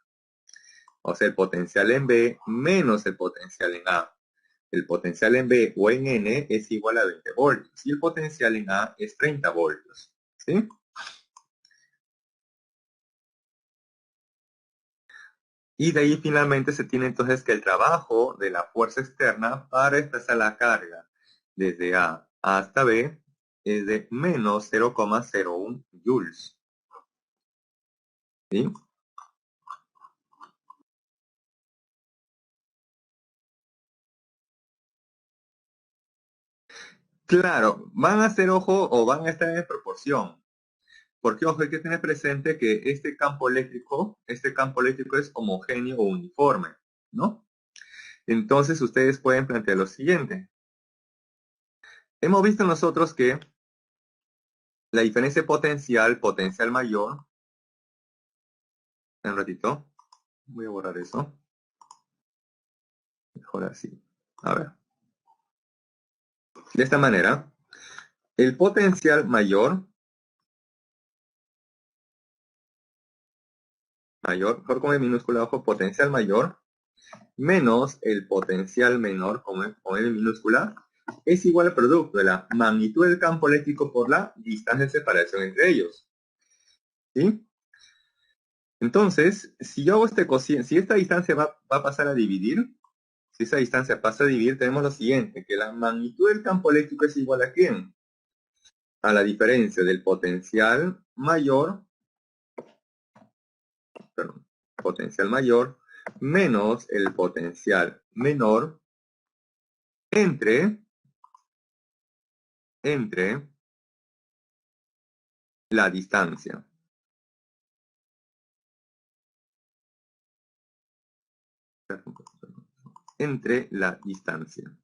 O sea, el potencial en B menos el potencial en A. El potencial en B o en N es igual a 20 voltios y el potencial en A es 30 voltios. ¿Sí? Y de ahí finalmente se tiene entonces que el trabajo de la fuerza externa para desplazar la carga desde A hasta B es de menos 0,01 joules. ¿Sí? Claro, van a ser ojo o van a estar en proporción. Porque ojo, hay que tener presente que este campo eléctrico es homogéneo o uniforme, ¿no? Entonces ustedes pueden plantear lo siguiente. Hemos visto nosotros que la diferencia potencial mayor, un ratito, voy a borrar eso, mejor así. A ver, de esta manera, el potencial mejor con el minúscula ojo, potencial mayor, menos el potencial menor con el minúscula, es igual al producto de la magnitud del campo eléctrico por la distancia de separación entre ellos. ¿Sí? Entonces, si yo hago este cociente, si esta distancia va a pasar a dividir, si esa distancia pasa a dividir, tenemos lo siguiente, que la magnitud del campo eléctrico es igual a ¿quién? A la diferencia del potencial mayor menos el potencial menor entre la distancia. Entre la distancia.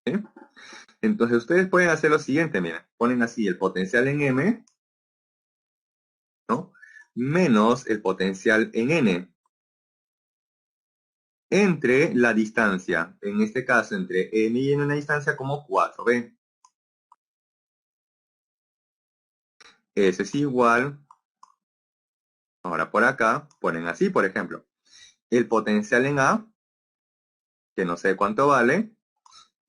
¿Sí? Entonces ustedes pueden hacer lo siguiente, miren, ponen así el potencial en M, ¿no? Menos el potencial en N, entre la distancia, en este caso entre M y N una distancia como 4B. Eso es igual Ahora por acá ponen así, por ejemplo, el potencial en A, que no sé cuánto vale,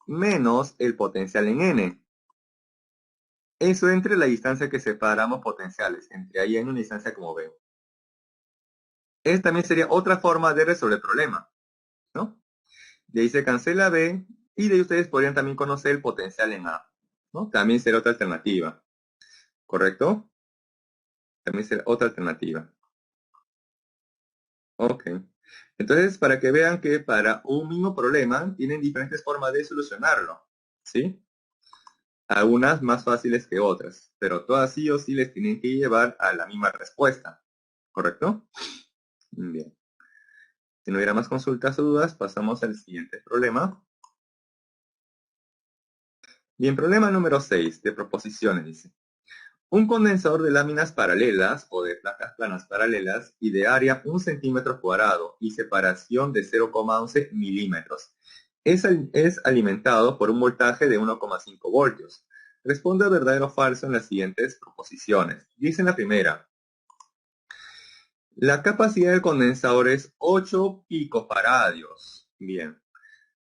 menos el potencial en N. Eso entre la distancia que separamos potenciales, entre ahí en una distancia como ven. Esta también sería otra forma de resolver el problema, ¿no? De ahí se cancela B y de ahí ustedes podrían también conocer el potencial en A, ¿no? También sería otra alternativa, ¿correcto? También sería otra alternativa. Ok. Entonces, para que vean que para un mismo problema tienen diferentes formas de solucionarlo, ¿sí? Algunas más fáciles que otras, pero todas sí o sí les tienen que llevar a la misma respuesta, ¿correcto? Bien. Si no hubiera más consultas o dudas, pasamos al siguiente problema. Bien, problema número 6 de proposiciones, dice. Un condensador de láminas paralelas o de placas planas paralelas y de área 1 centímetro cuadrado y separación de 0,11 milímetros. Es alimentado por un voltaje de 1,5 voltios. Responde verdadero o falso en las siguientes proposiciones. Dice en la primera, la capacidad del condensador es 8 picofaradios. Bien.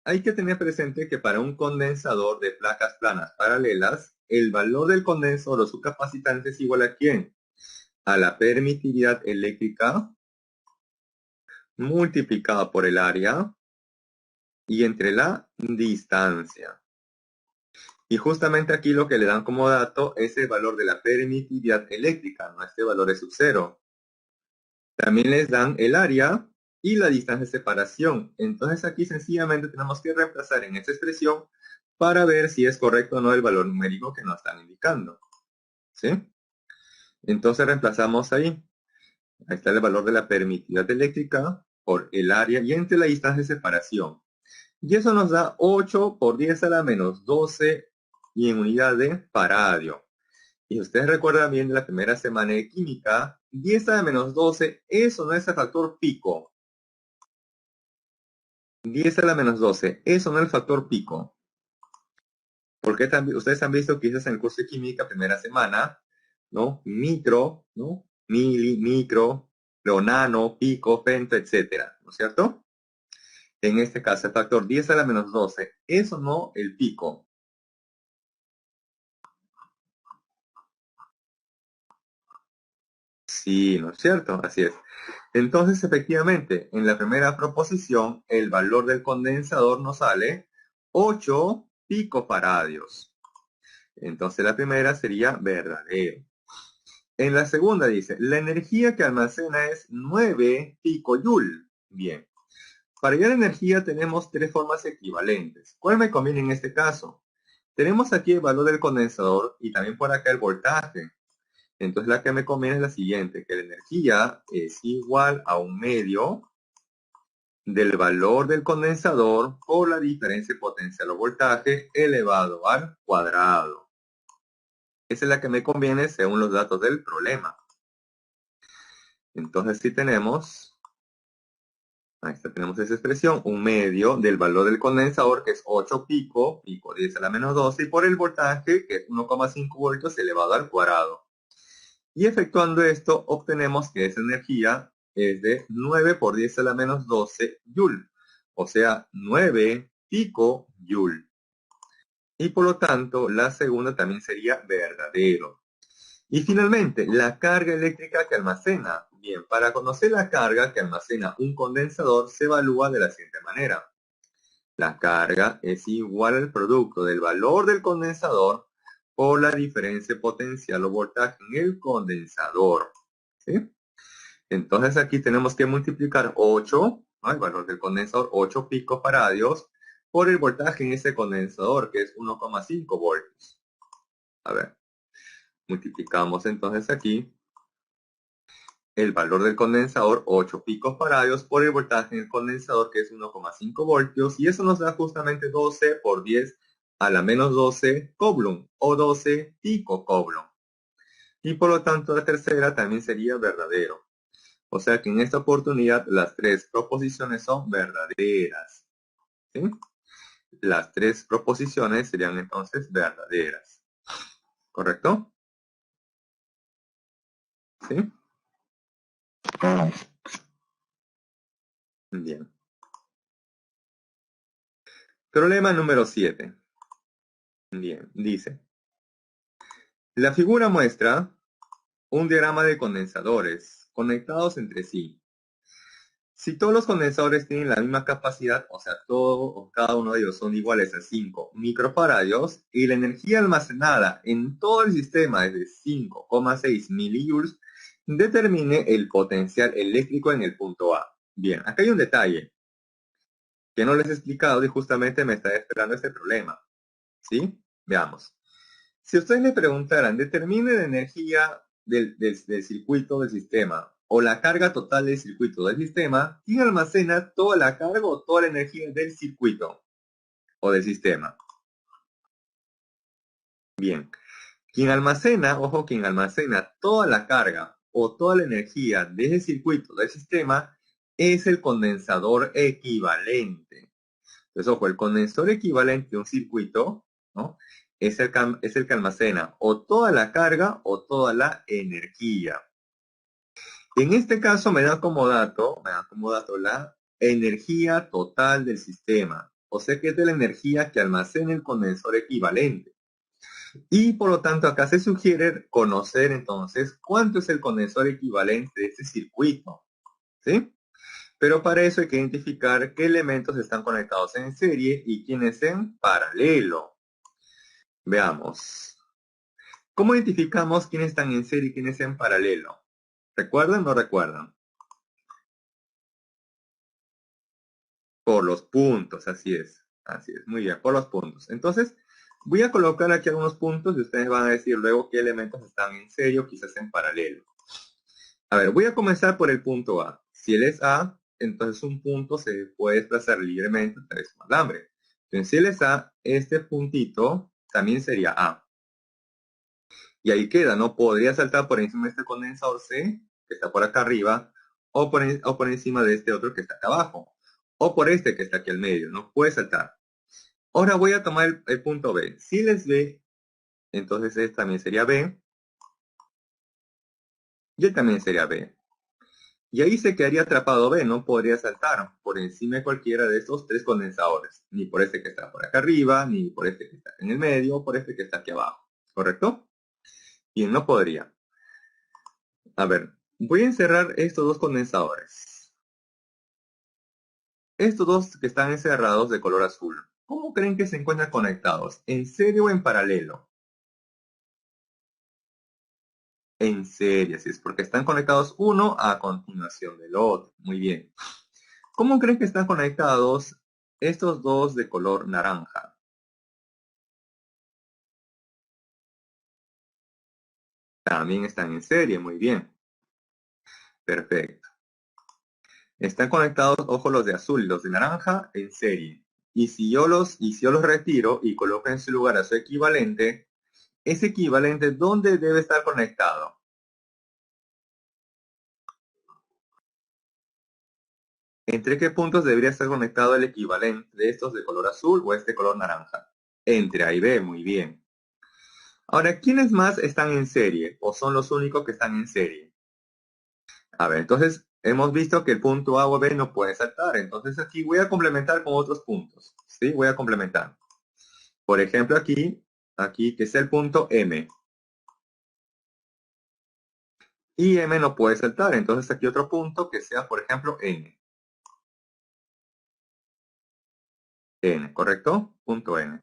Hay que tener presente que para un condensador de placas planas paralelas, el valor del condensador o su capacitante es igual a ¿quién? A la permitividad eléctrica multiplicada por el área y entre la distancia. Y justamente aquí lo que le dan como dato es el valor de la permitividad eléctrica, no este valor es sub cero. También les dan el área y la distancia de separación. Entonces aquí sencillamente tenemos que reemplazar en esta expresión para ver si es correcto o no el valor numérico que nos están indicando. ¿Sí? Entonces reemplazamos ahí. Ahí está el valor de la permitividad eléctrica por el área y entre la distancia de separación. Y eso nos da 8 por 10 a la menos 12 y en unidad de faradio. Y ustedes recuerdan bien de la primera semana de química, 10 a la menos 12, eso no es el factor pico. 10 a la menos 12, eso no es el factor pico. Porque ustedes han visto que quizás en el curso de química, primera semana, ¿no? Micro, ¿no? Mili, micro, lo nano, pico, femto, etcétera, ¿no es cierto? En este caso, el factor 10 a la menos 12, eso no el pico. Sí, ¿no es cierto? Así es. Entonces, efectivamente, en la primera proposición, el valor del condensador nos sale 8 picofaradios. Entonces, la primera sería verdadero. En la segunda dice, la energía que almacena es 9 picojoule. Bien. Para hallar energía tenemos tres formas equivalentes. ¿Cuál me conviene en este caso? Tenemos aquí el valor del condensador y también por acá el voltaje. Entonces la que me conviene es la siguiente, que la energía es igual a un medio del valor del condensador por la diferencia de potencial o voltaje elevado al cuadrado. Esa es la que me conviene según los datos del problema. Entonces si tenemos, ahí está, tenemos esa expresión, un medio del valor del condensador que es 8 pico 10 a la menos 12 y por el voltaje que es 1,5 voltios elevado al cuadrado. Y efectuando esto, obtenemos que esa energía es de 9 por 10 a la menos 12 joule, o sea, 9 pico joule. Y por lo tanto, la segunda también sería verdadero. Y finalmente, la carga eléctrica que almacena. Bien, para conocer la carga que almacena un condensador se evalúa de la siguiente manera. La carga es igual al producto del valor del condensador por la diferencia potencial o voltaje en el condensador. ¿Sí? Entonces aquí tenemos que multiplicar 8, ¿no? El valor del condensador, 8 picofaradios, por el voltaje en ese condensador, que es 1,5 voltios. A ver, multiplicamos entonces aquí el valor del condensador, 8 picofaradios, por el voltaje en el condensador, que es 1,5 voltios, y eso nos da justamente 12 por 10 a la menos 12 coulomb, o 12 picocoulomb. Y por lo tanto la tercera también sería verdadero. O sea que en esta oportunidad las tres proposiciones son verdaderas. ¿Sí? Las tres proposiciones serían entonces verdaderas. ¿Correcto? ¿Sí? Bien. Problema número 7. Bien, dice. La figura muestra un diagrama de condensadores conectados entre sí. Si todos los condensadores tienen la misma capacidad, o sea, cada uno de ellos son iguales a 5 microfaradios, y la energía almacenada en todo el sistema es de 5,6 millijoules, determine el potencial eléctrico en el punto A. Bien, acá hay un detalle que no les he explicado y justamente me está esperando este problema. ¿Sí? Veamos. Si ustedes le preguntaran, determine la energía del circuito del sistema o la carga total del circuito del sistema, ¿quién almacena toda la carga o toda la energía del circuito o del sistema? Bien, quien almacena, ojo, quien almacena toda la carga o toda la energía de ese circuito del sistema es el condensador equivalente. Entonces, ojo, el condensador equivalente de un circuito, ¿no? Es el que almacena o toda la carga o toda la energía. En este caso me da como dato la energía total del sistema. O sea que es de la energía que almacena el condensador equivalente. Y por lo tanto acá se sugiere conocer entonces cuánto es el condensador equivalente de este circuito. ¿Sí? Pero para eso hay que identificar qué elementos están conectados en serie y quiénes en paralelo. Veamos. ¿Cómo identificamos quiénes están en serie y quiénes en paralelo? ¿Recuerdan o no recuerdan? Por los puntos, así es. Así es, muy bien, por los puntos. Entonces, voy a colocar aquí algunos puntos y ustedes van a decir luego qué elementos están en serie o quizás en paralelo. A ver, voy a comenzar por el punto A. Si él es A, entonces un punto se puede desplazar libremente a través de un alambre. Entonces, si él es A, este puntito también sería A. Y ahí queda, ¿no? Podría saltar por encima de este condensador C, que está por acá arriba, o por encima de este otro que está acá abajo, o por este que está aquí al medio, ¿no? Puede saltar. Ahora voy a tomar el punto B. Si él es B, entonces este también sería B, y él también sería B. Y ahí se quedaría atrapado B, no podría saltar por encima de cualquiera de estos tres condensadores. Ni por este que está por acá arriba, ni por este que está en el medio, o por este que está aquí abajo. ¿Correcto? Bien, no podría. A ver, voy a encerrar estos dos condensadores. Estos dos que están encerrados de color azul, ¿cómo creen que se encuentran conectados? ¿En serie o en paralelo? En serie, así es, porque están conectados uno a continuación del otro. Muy bien. ¿Cómo creen que están conectados estos dos de color naranja? También están en serie, muy bien. Perfecto. Están conectados, ojo, los de azul y los de naranja en serie. Y si yo los retiro y coloco en su lugar a su equivalente, ese equivalente, ¿dónde debe estar conectado? ¿Entre qué puntos debería estar conectado el equivalente de estos de color azul o este color naranja? Entre A y B, muy bien. Ahora, ¿quiénes más están en serie o son los únicos que están en serie? A ver, entonces hemos visto que el punto A o B no puede saltar. Entonces aquí voy a complementar con otros puntos. ¿Sí? Voy a complementar. Por ejemplo, aquí que es el punto M. Y M no puede saltar. Entonces aquí otro punto que sea, por ejemplo, N. N, ¿correcto? Punto N.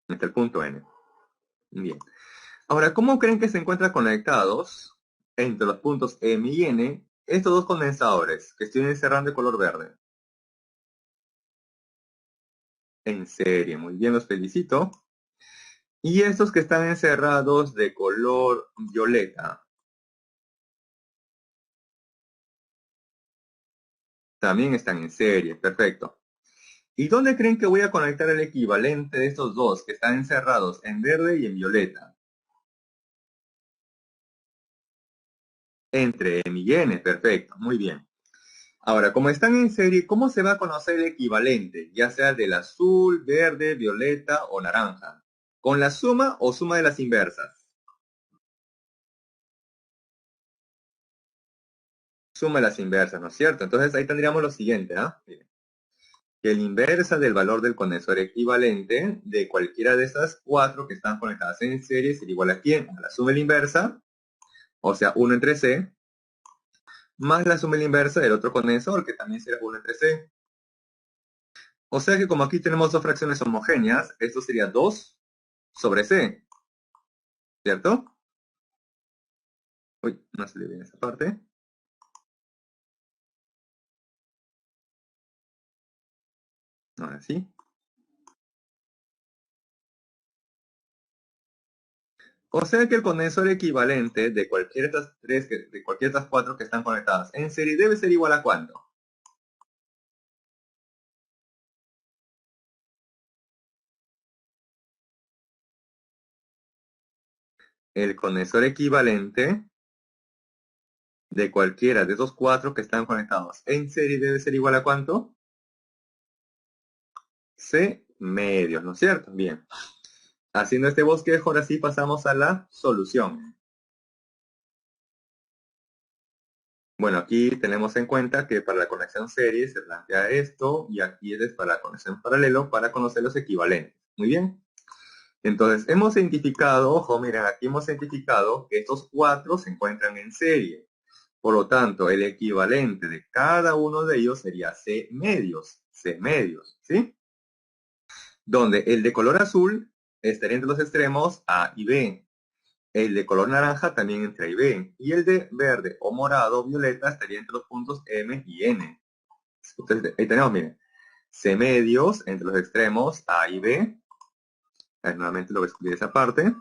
Este es el punto N. Bien. Ahora, ¿cómo creen que se encuentran conectados entre los puntos M y N estos dos condensadores que estoy encerrando de color verde? En serie, muy bien, los felicito. Y estos que están encerrados de color violeta. También están en serie, perfecto. ¿Y dónde creen que voy a conectar el equivalente de estos dos que están encerrados en verde y en violeta? Entre M y N, perfecto, muy bien. Ahora, como están en serie, ¿cómo se va a conocer el equivalente? Ya sea del azul, verde, violeta o naranja. ¿Con la suma o suma de las inversas? Suma de las inversas, ¿no es cierto? Entonces ahí tendríamos lo siguiente, ¿ah? Miren, que la inversa del valor del condensador equivalente de cualquiera de esas cuatro que están conectadas en serie sería igual a ¿quién? A la suma de la inversa, o sea, 1 entre C, más la suma de la inversa del otro condensador, que también será 1 entre C. O sea que como aquí tenemos dos fracciones homogéneas, esto sería 2 sobre C, ¿cierto? Uy, no salió bien esa parte. Ahora sí. O sea que el condensador equivalente de cualquiera de estas tres, de cualquiera de estas cuatro que están conectadas en serie debe ser igual a ¿cuánto? El condensador equivalente de cualquiera de esos cuatro que están conectados en serie debe ser igual a ¿cuánto? C medios, ¿no es cierto? Bien. Haciendo este bosquejo, ahora sí pasamos a la solución. Bueno, aquí tenemos en cuenta que para la conexión serie se plantea esto y aquí es para la conexión paralelo para conocer los equivalentes. Muy bien. Entonces, hemos identificado, ojo, miren, aquí hemos identificado que estos cuatro se encuentran en serie. Por lo tanto, el equivalente de cada uno de ellos sería C medios, ¿sí? Donde el de color azul estaría entre los extremos A y B. El de color naranja también entre A y B. Y el de verde o morado o violeta estaría entre los puntos M y N. Entonces, ahí tenemos, miren, C medios entre los extremos A y B. Nuevamente lo voy a escribir esa parte.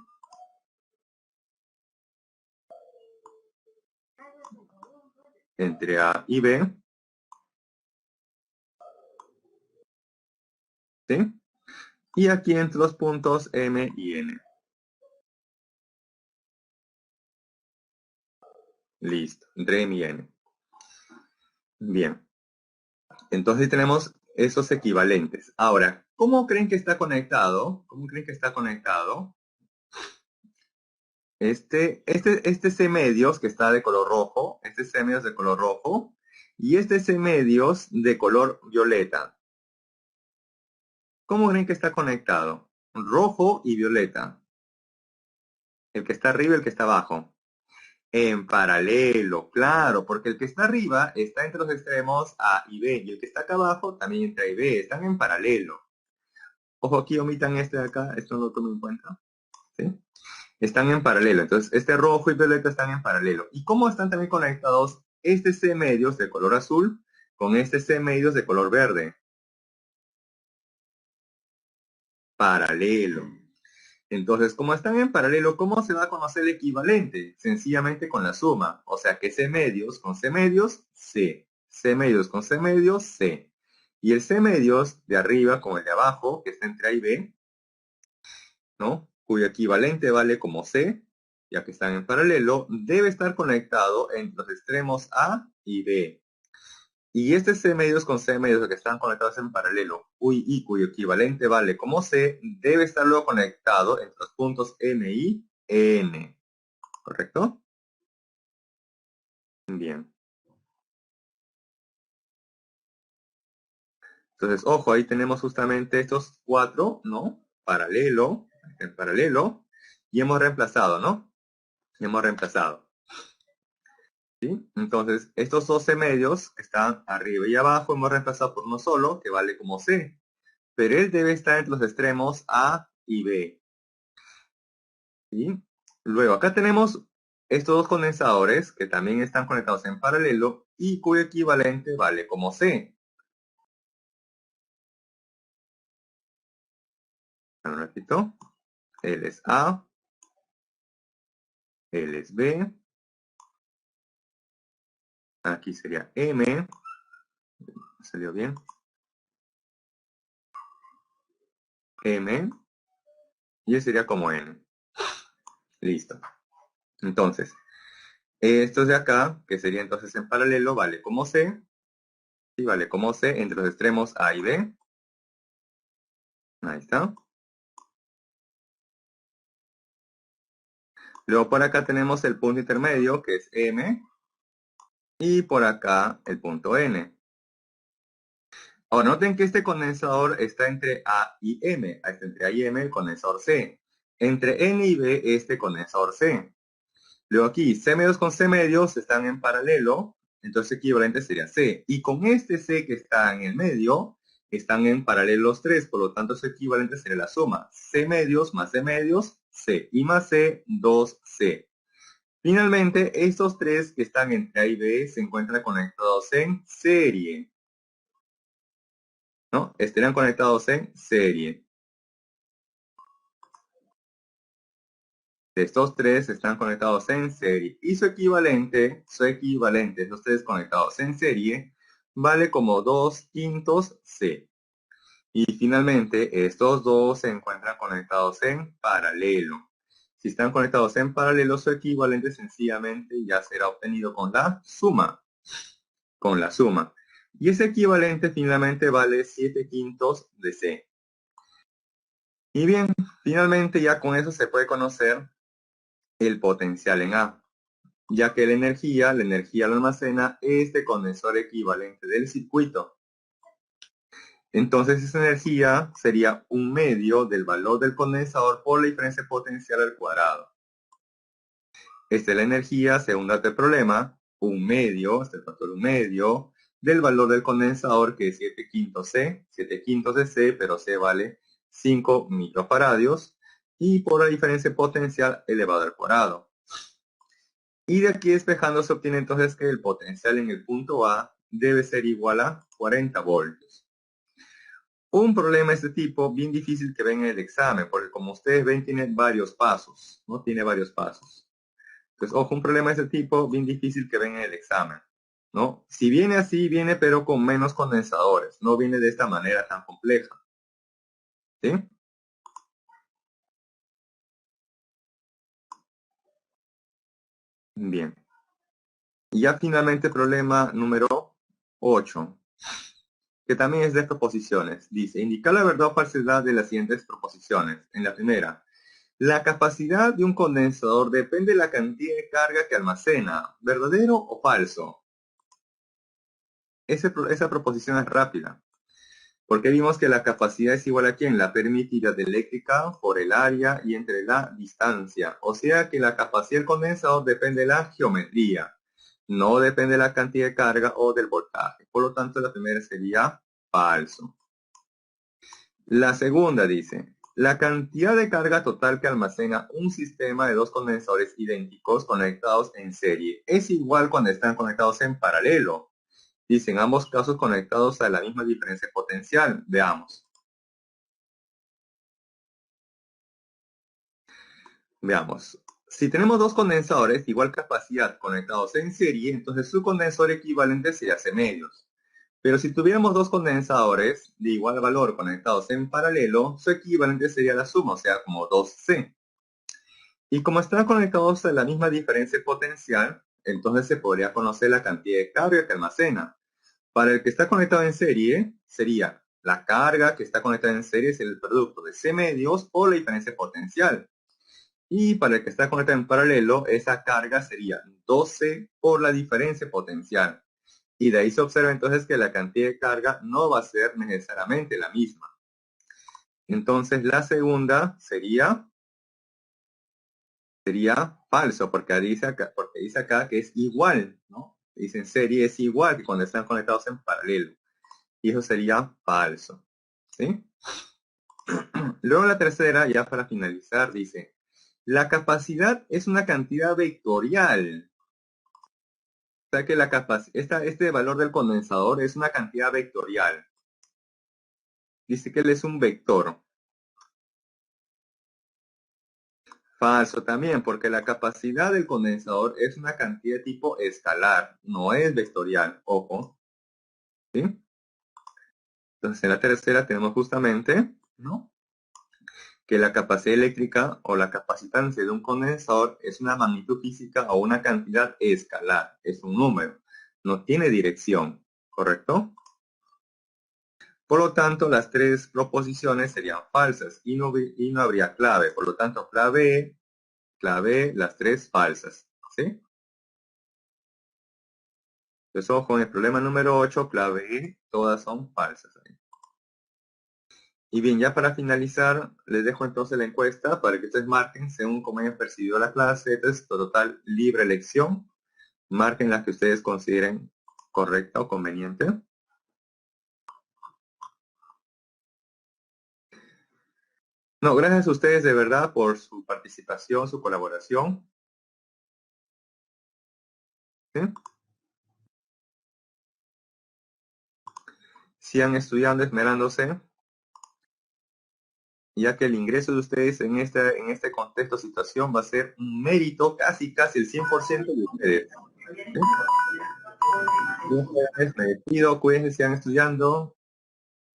Entre A y B. ¿Sí? Y aquí entre los puntos M y N. Listo, entre M y N. Bien, entonces tenemos esos equivalentes. Ahora, ¿cómo creen que está conectado? ¿Cómo creen que está conectado? Este C medios que está de color rojo, este C medios de color rojo, y este C medios de color violeta. ¿Cómo creen que está conectado? Rojo y violeta. El que está arriba y el que está abajo. En paralelo, claro, porque el que está arriba está entre los extremos A y B, y el que está acá abajo también entre A y B, están en paralelo. Ojo, aquí omitan este de acá, esto no lo tomen en cuenta, ¿sí? Están en paralelo, entonces este rojo y violeta están en paralelo. ¿Y cómo están también conectados este C medios de color azul con este C medios de color verde? Paralelo. Entonces, como están en paralelo, ¿cómo se va a conocer el equivalente? Sencillamente con la suma. O sea que C medios con C medios, C. C medios con C medios, C. Y el C medios de arriba con el de abajo, que está entre A y B, ¿no? Cuyo equivalente vale como C, ya que están en paralelo, debe estar conectado entre los extremos A y B. Y este C medios con C medios que están conectados en paralelo, y cuyo equivalente vale como C, debe estar luego conectado entre los puntos M y N. ¿Correcto? Bien. Entonces, ojo, ahí tenemos justamente estos cuatro, ¿no? Paralelo, en paralelo, y hemos reemplazado, ¿no? Y hemos reemplazado. ¿Sí? Entonces, estos 12 medios que están arriba y abajo hemos reemplazado por uno solo, que vale como C. Pero él debe estar entre los extremos A y B. ¿Sí? Luego, acá tenemos estos dos condensadores que también están conectados en paralelo y cuyo equivalente vale como C. Lo repito. Él es A, él es B. Aquí sería M. ¿Salió bien? M. Y sería como N. Listo. Entonces, estos de acá, que sería entonces en paralelo, vale como C. Y vale como C entre los extremos A y B. Ahí está. Luego por acá tenemos el punto intermedio, que es M, y por acá el punto N. Ahora noten que este condensador está entre A y M. Está entre A y M el condensador C. Entre N y B este condensador C. Luego aquí C medios con C medios están en paralelo, entonces equivalente sería C. Y con este C que está en el medio, están en paralelo los tres, por lo tanto su equivalente sería la suma. C medios más C medios, C. Y más C, 2C. Finalmente, estos tres que están entre A y B se encuentran conectados en serie, ¿no? Estarían conectados en serie. Estos tres están conectados en serie. Y su equivalente, estos tres conectados en serie, vale como 2/5 C. Y finalmente, estos dos se encuentran conectados en paralelo. Si están conectados en paralelo, su equivalente sencillamente ya será obtenido con la suma. Y ese equivalente finalmente vale 7/5 de C. Y bien, finalmente ya con eso se puede conocer el potencial en A, ya que la energía la almacena este condensador equivalente del circuito. Entonces esa energía sería un medio del valor del condensador por la diferencia potencial al cuadrado. Esta es la energía, según dato del problema, un medio, este factor un medio, del valor del condensador, que es 7/5 C, 7/5 de C, pero C vale 5 microfaradios, y por la diferencia potencial elevado al cuadrado. Y de aquí despejando se obtiene entonces que el potencial en el punto A debe ser igual a 40 voltios. Un problema de este tipo, bien difícil que ven en el examen, porque como ustedes ven tiene varios pasos, ¿no? Tiene varios pasos. Entonces, ojo, un problema de ese tipo, bien difícil que ven en el examen, ¿no? Si viene así, viene pero con menos condensadores, no viene de esta manera tan compleja, ¿sí? Bien. Y ya finalmente problema número 8, que también es de proposiciones. Dice, indicar la verdad o falsedad de las siguientes proposiciones. En la primera, la capacidad de un condensador depende de la cantidad de carga que almacena, ¿verdadero o falso? Esa proposición es rápida, porque vimos que la capacidad es igual a ¿quién? La permitividad eléctrica por el área y entre la distancia. O sea que la capacidad del condensador depende de la geometría, no depende de la cantidad de carga o del voltaje. Por lo tanto, la primera sería falso. La segunda dice, la cantidad de carga total que almacena un sistema de dos condensadores idénticos conectados en serie es igual cuando están conectados en paralelo. Dice, en ambos casos conectados a la misma diferencia potencial. Veamos. Veamos. Si tenemos dos condensadores de igual capacidad conectados en serie, entonces su condensador equivalente sería C medios. Pero si tuviéramos dos condensadores de igual valor conectados en paralelo, su equivalente sería la suma, o sea, como 2C. Y como están conectados a la misma diferencia potencial, entonces se podría conocer la cantidad de carga que almacena. Para el que está conectado en serie, sería la carga que está conectada en serie es el producto de C medios por la diferencia potencial. Y para el que está conectado en paralelo, esa carga sería 12 por la diferencia potencial. Y de ahí se observa entonces que la cantidad de carga no va a ser necesariamente la misma. Entonces la segunda sería falso, porque dice acá que es igual, ¿no? Dice en serie es igual que cuando están conectados en paralelo. Y eso sería falso, ¿sí? Luego la tercera, ya para finalizar, dice, la capacidad es una cantidad vectorial. O sea que este valor del condensador es una cantidad vectorial. Dice que él es un vector. Falso también, porque la capacidad del condensador es una cantidad de tipo escalar, no es vectorial, ojo. ¿Sí? Entonces en la tercera tenemos justamente, ¿no?, que la capacidad eléctrica o la capacitancia de un condensador es una magnitud física o una cantidad escalar, es un número, no tiene dirección, ¿correcto? Por lo tanto, las tres proposiciones serían falsas y no habría clave. Por lo tanto, clave E clavé las 3 falsas, ¿sí? Entonces, ojo, en el problema número 8, clave E, todas son falsas. Y bien, ya para finalizar, les dejo entonces la encuesta para que ustedes marquen según cómo hayan percibido la clase. Entonces, total libre elección. Marquen las que ustedes consideren correcta o conveniente. No, gracias a ustedes de verdad por su participación, su colaboración. ¿Sí? Sigan estudiando, esmerándose, ya que el ingreso de ustedes en este contexto, situación, va a ser un mérito casi el 100% de ustedes. ¿Sí? Yo me despido, cuídense, sigan estudiando.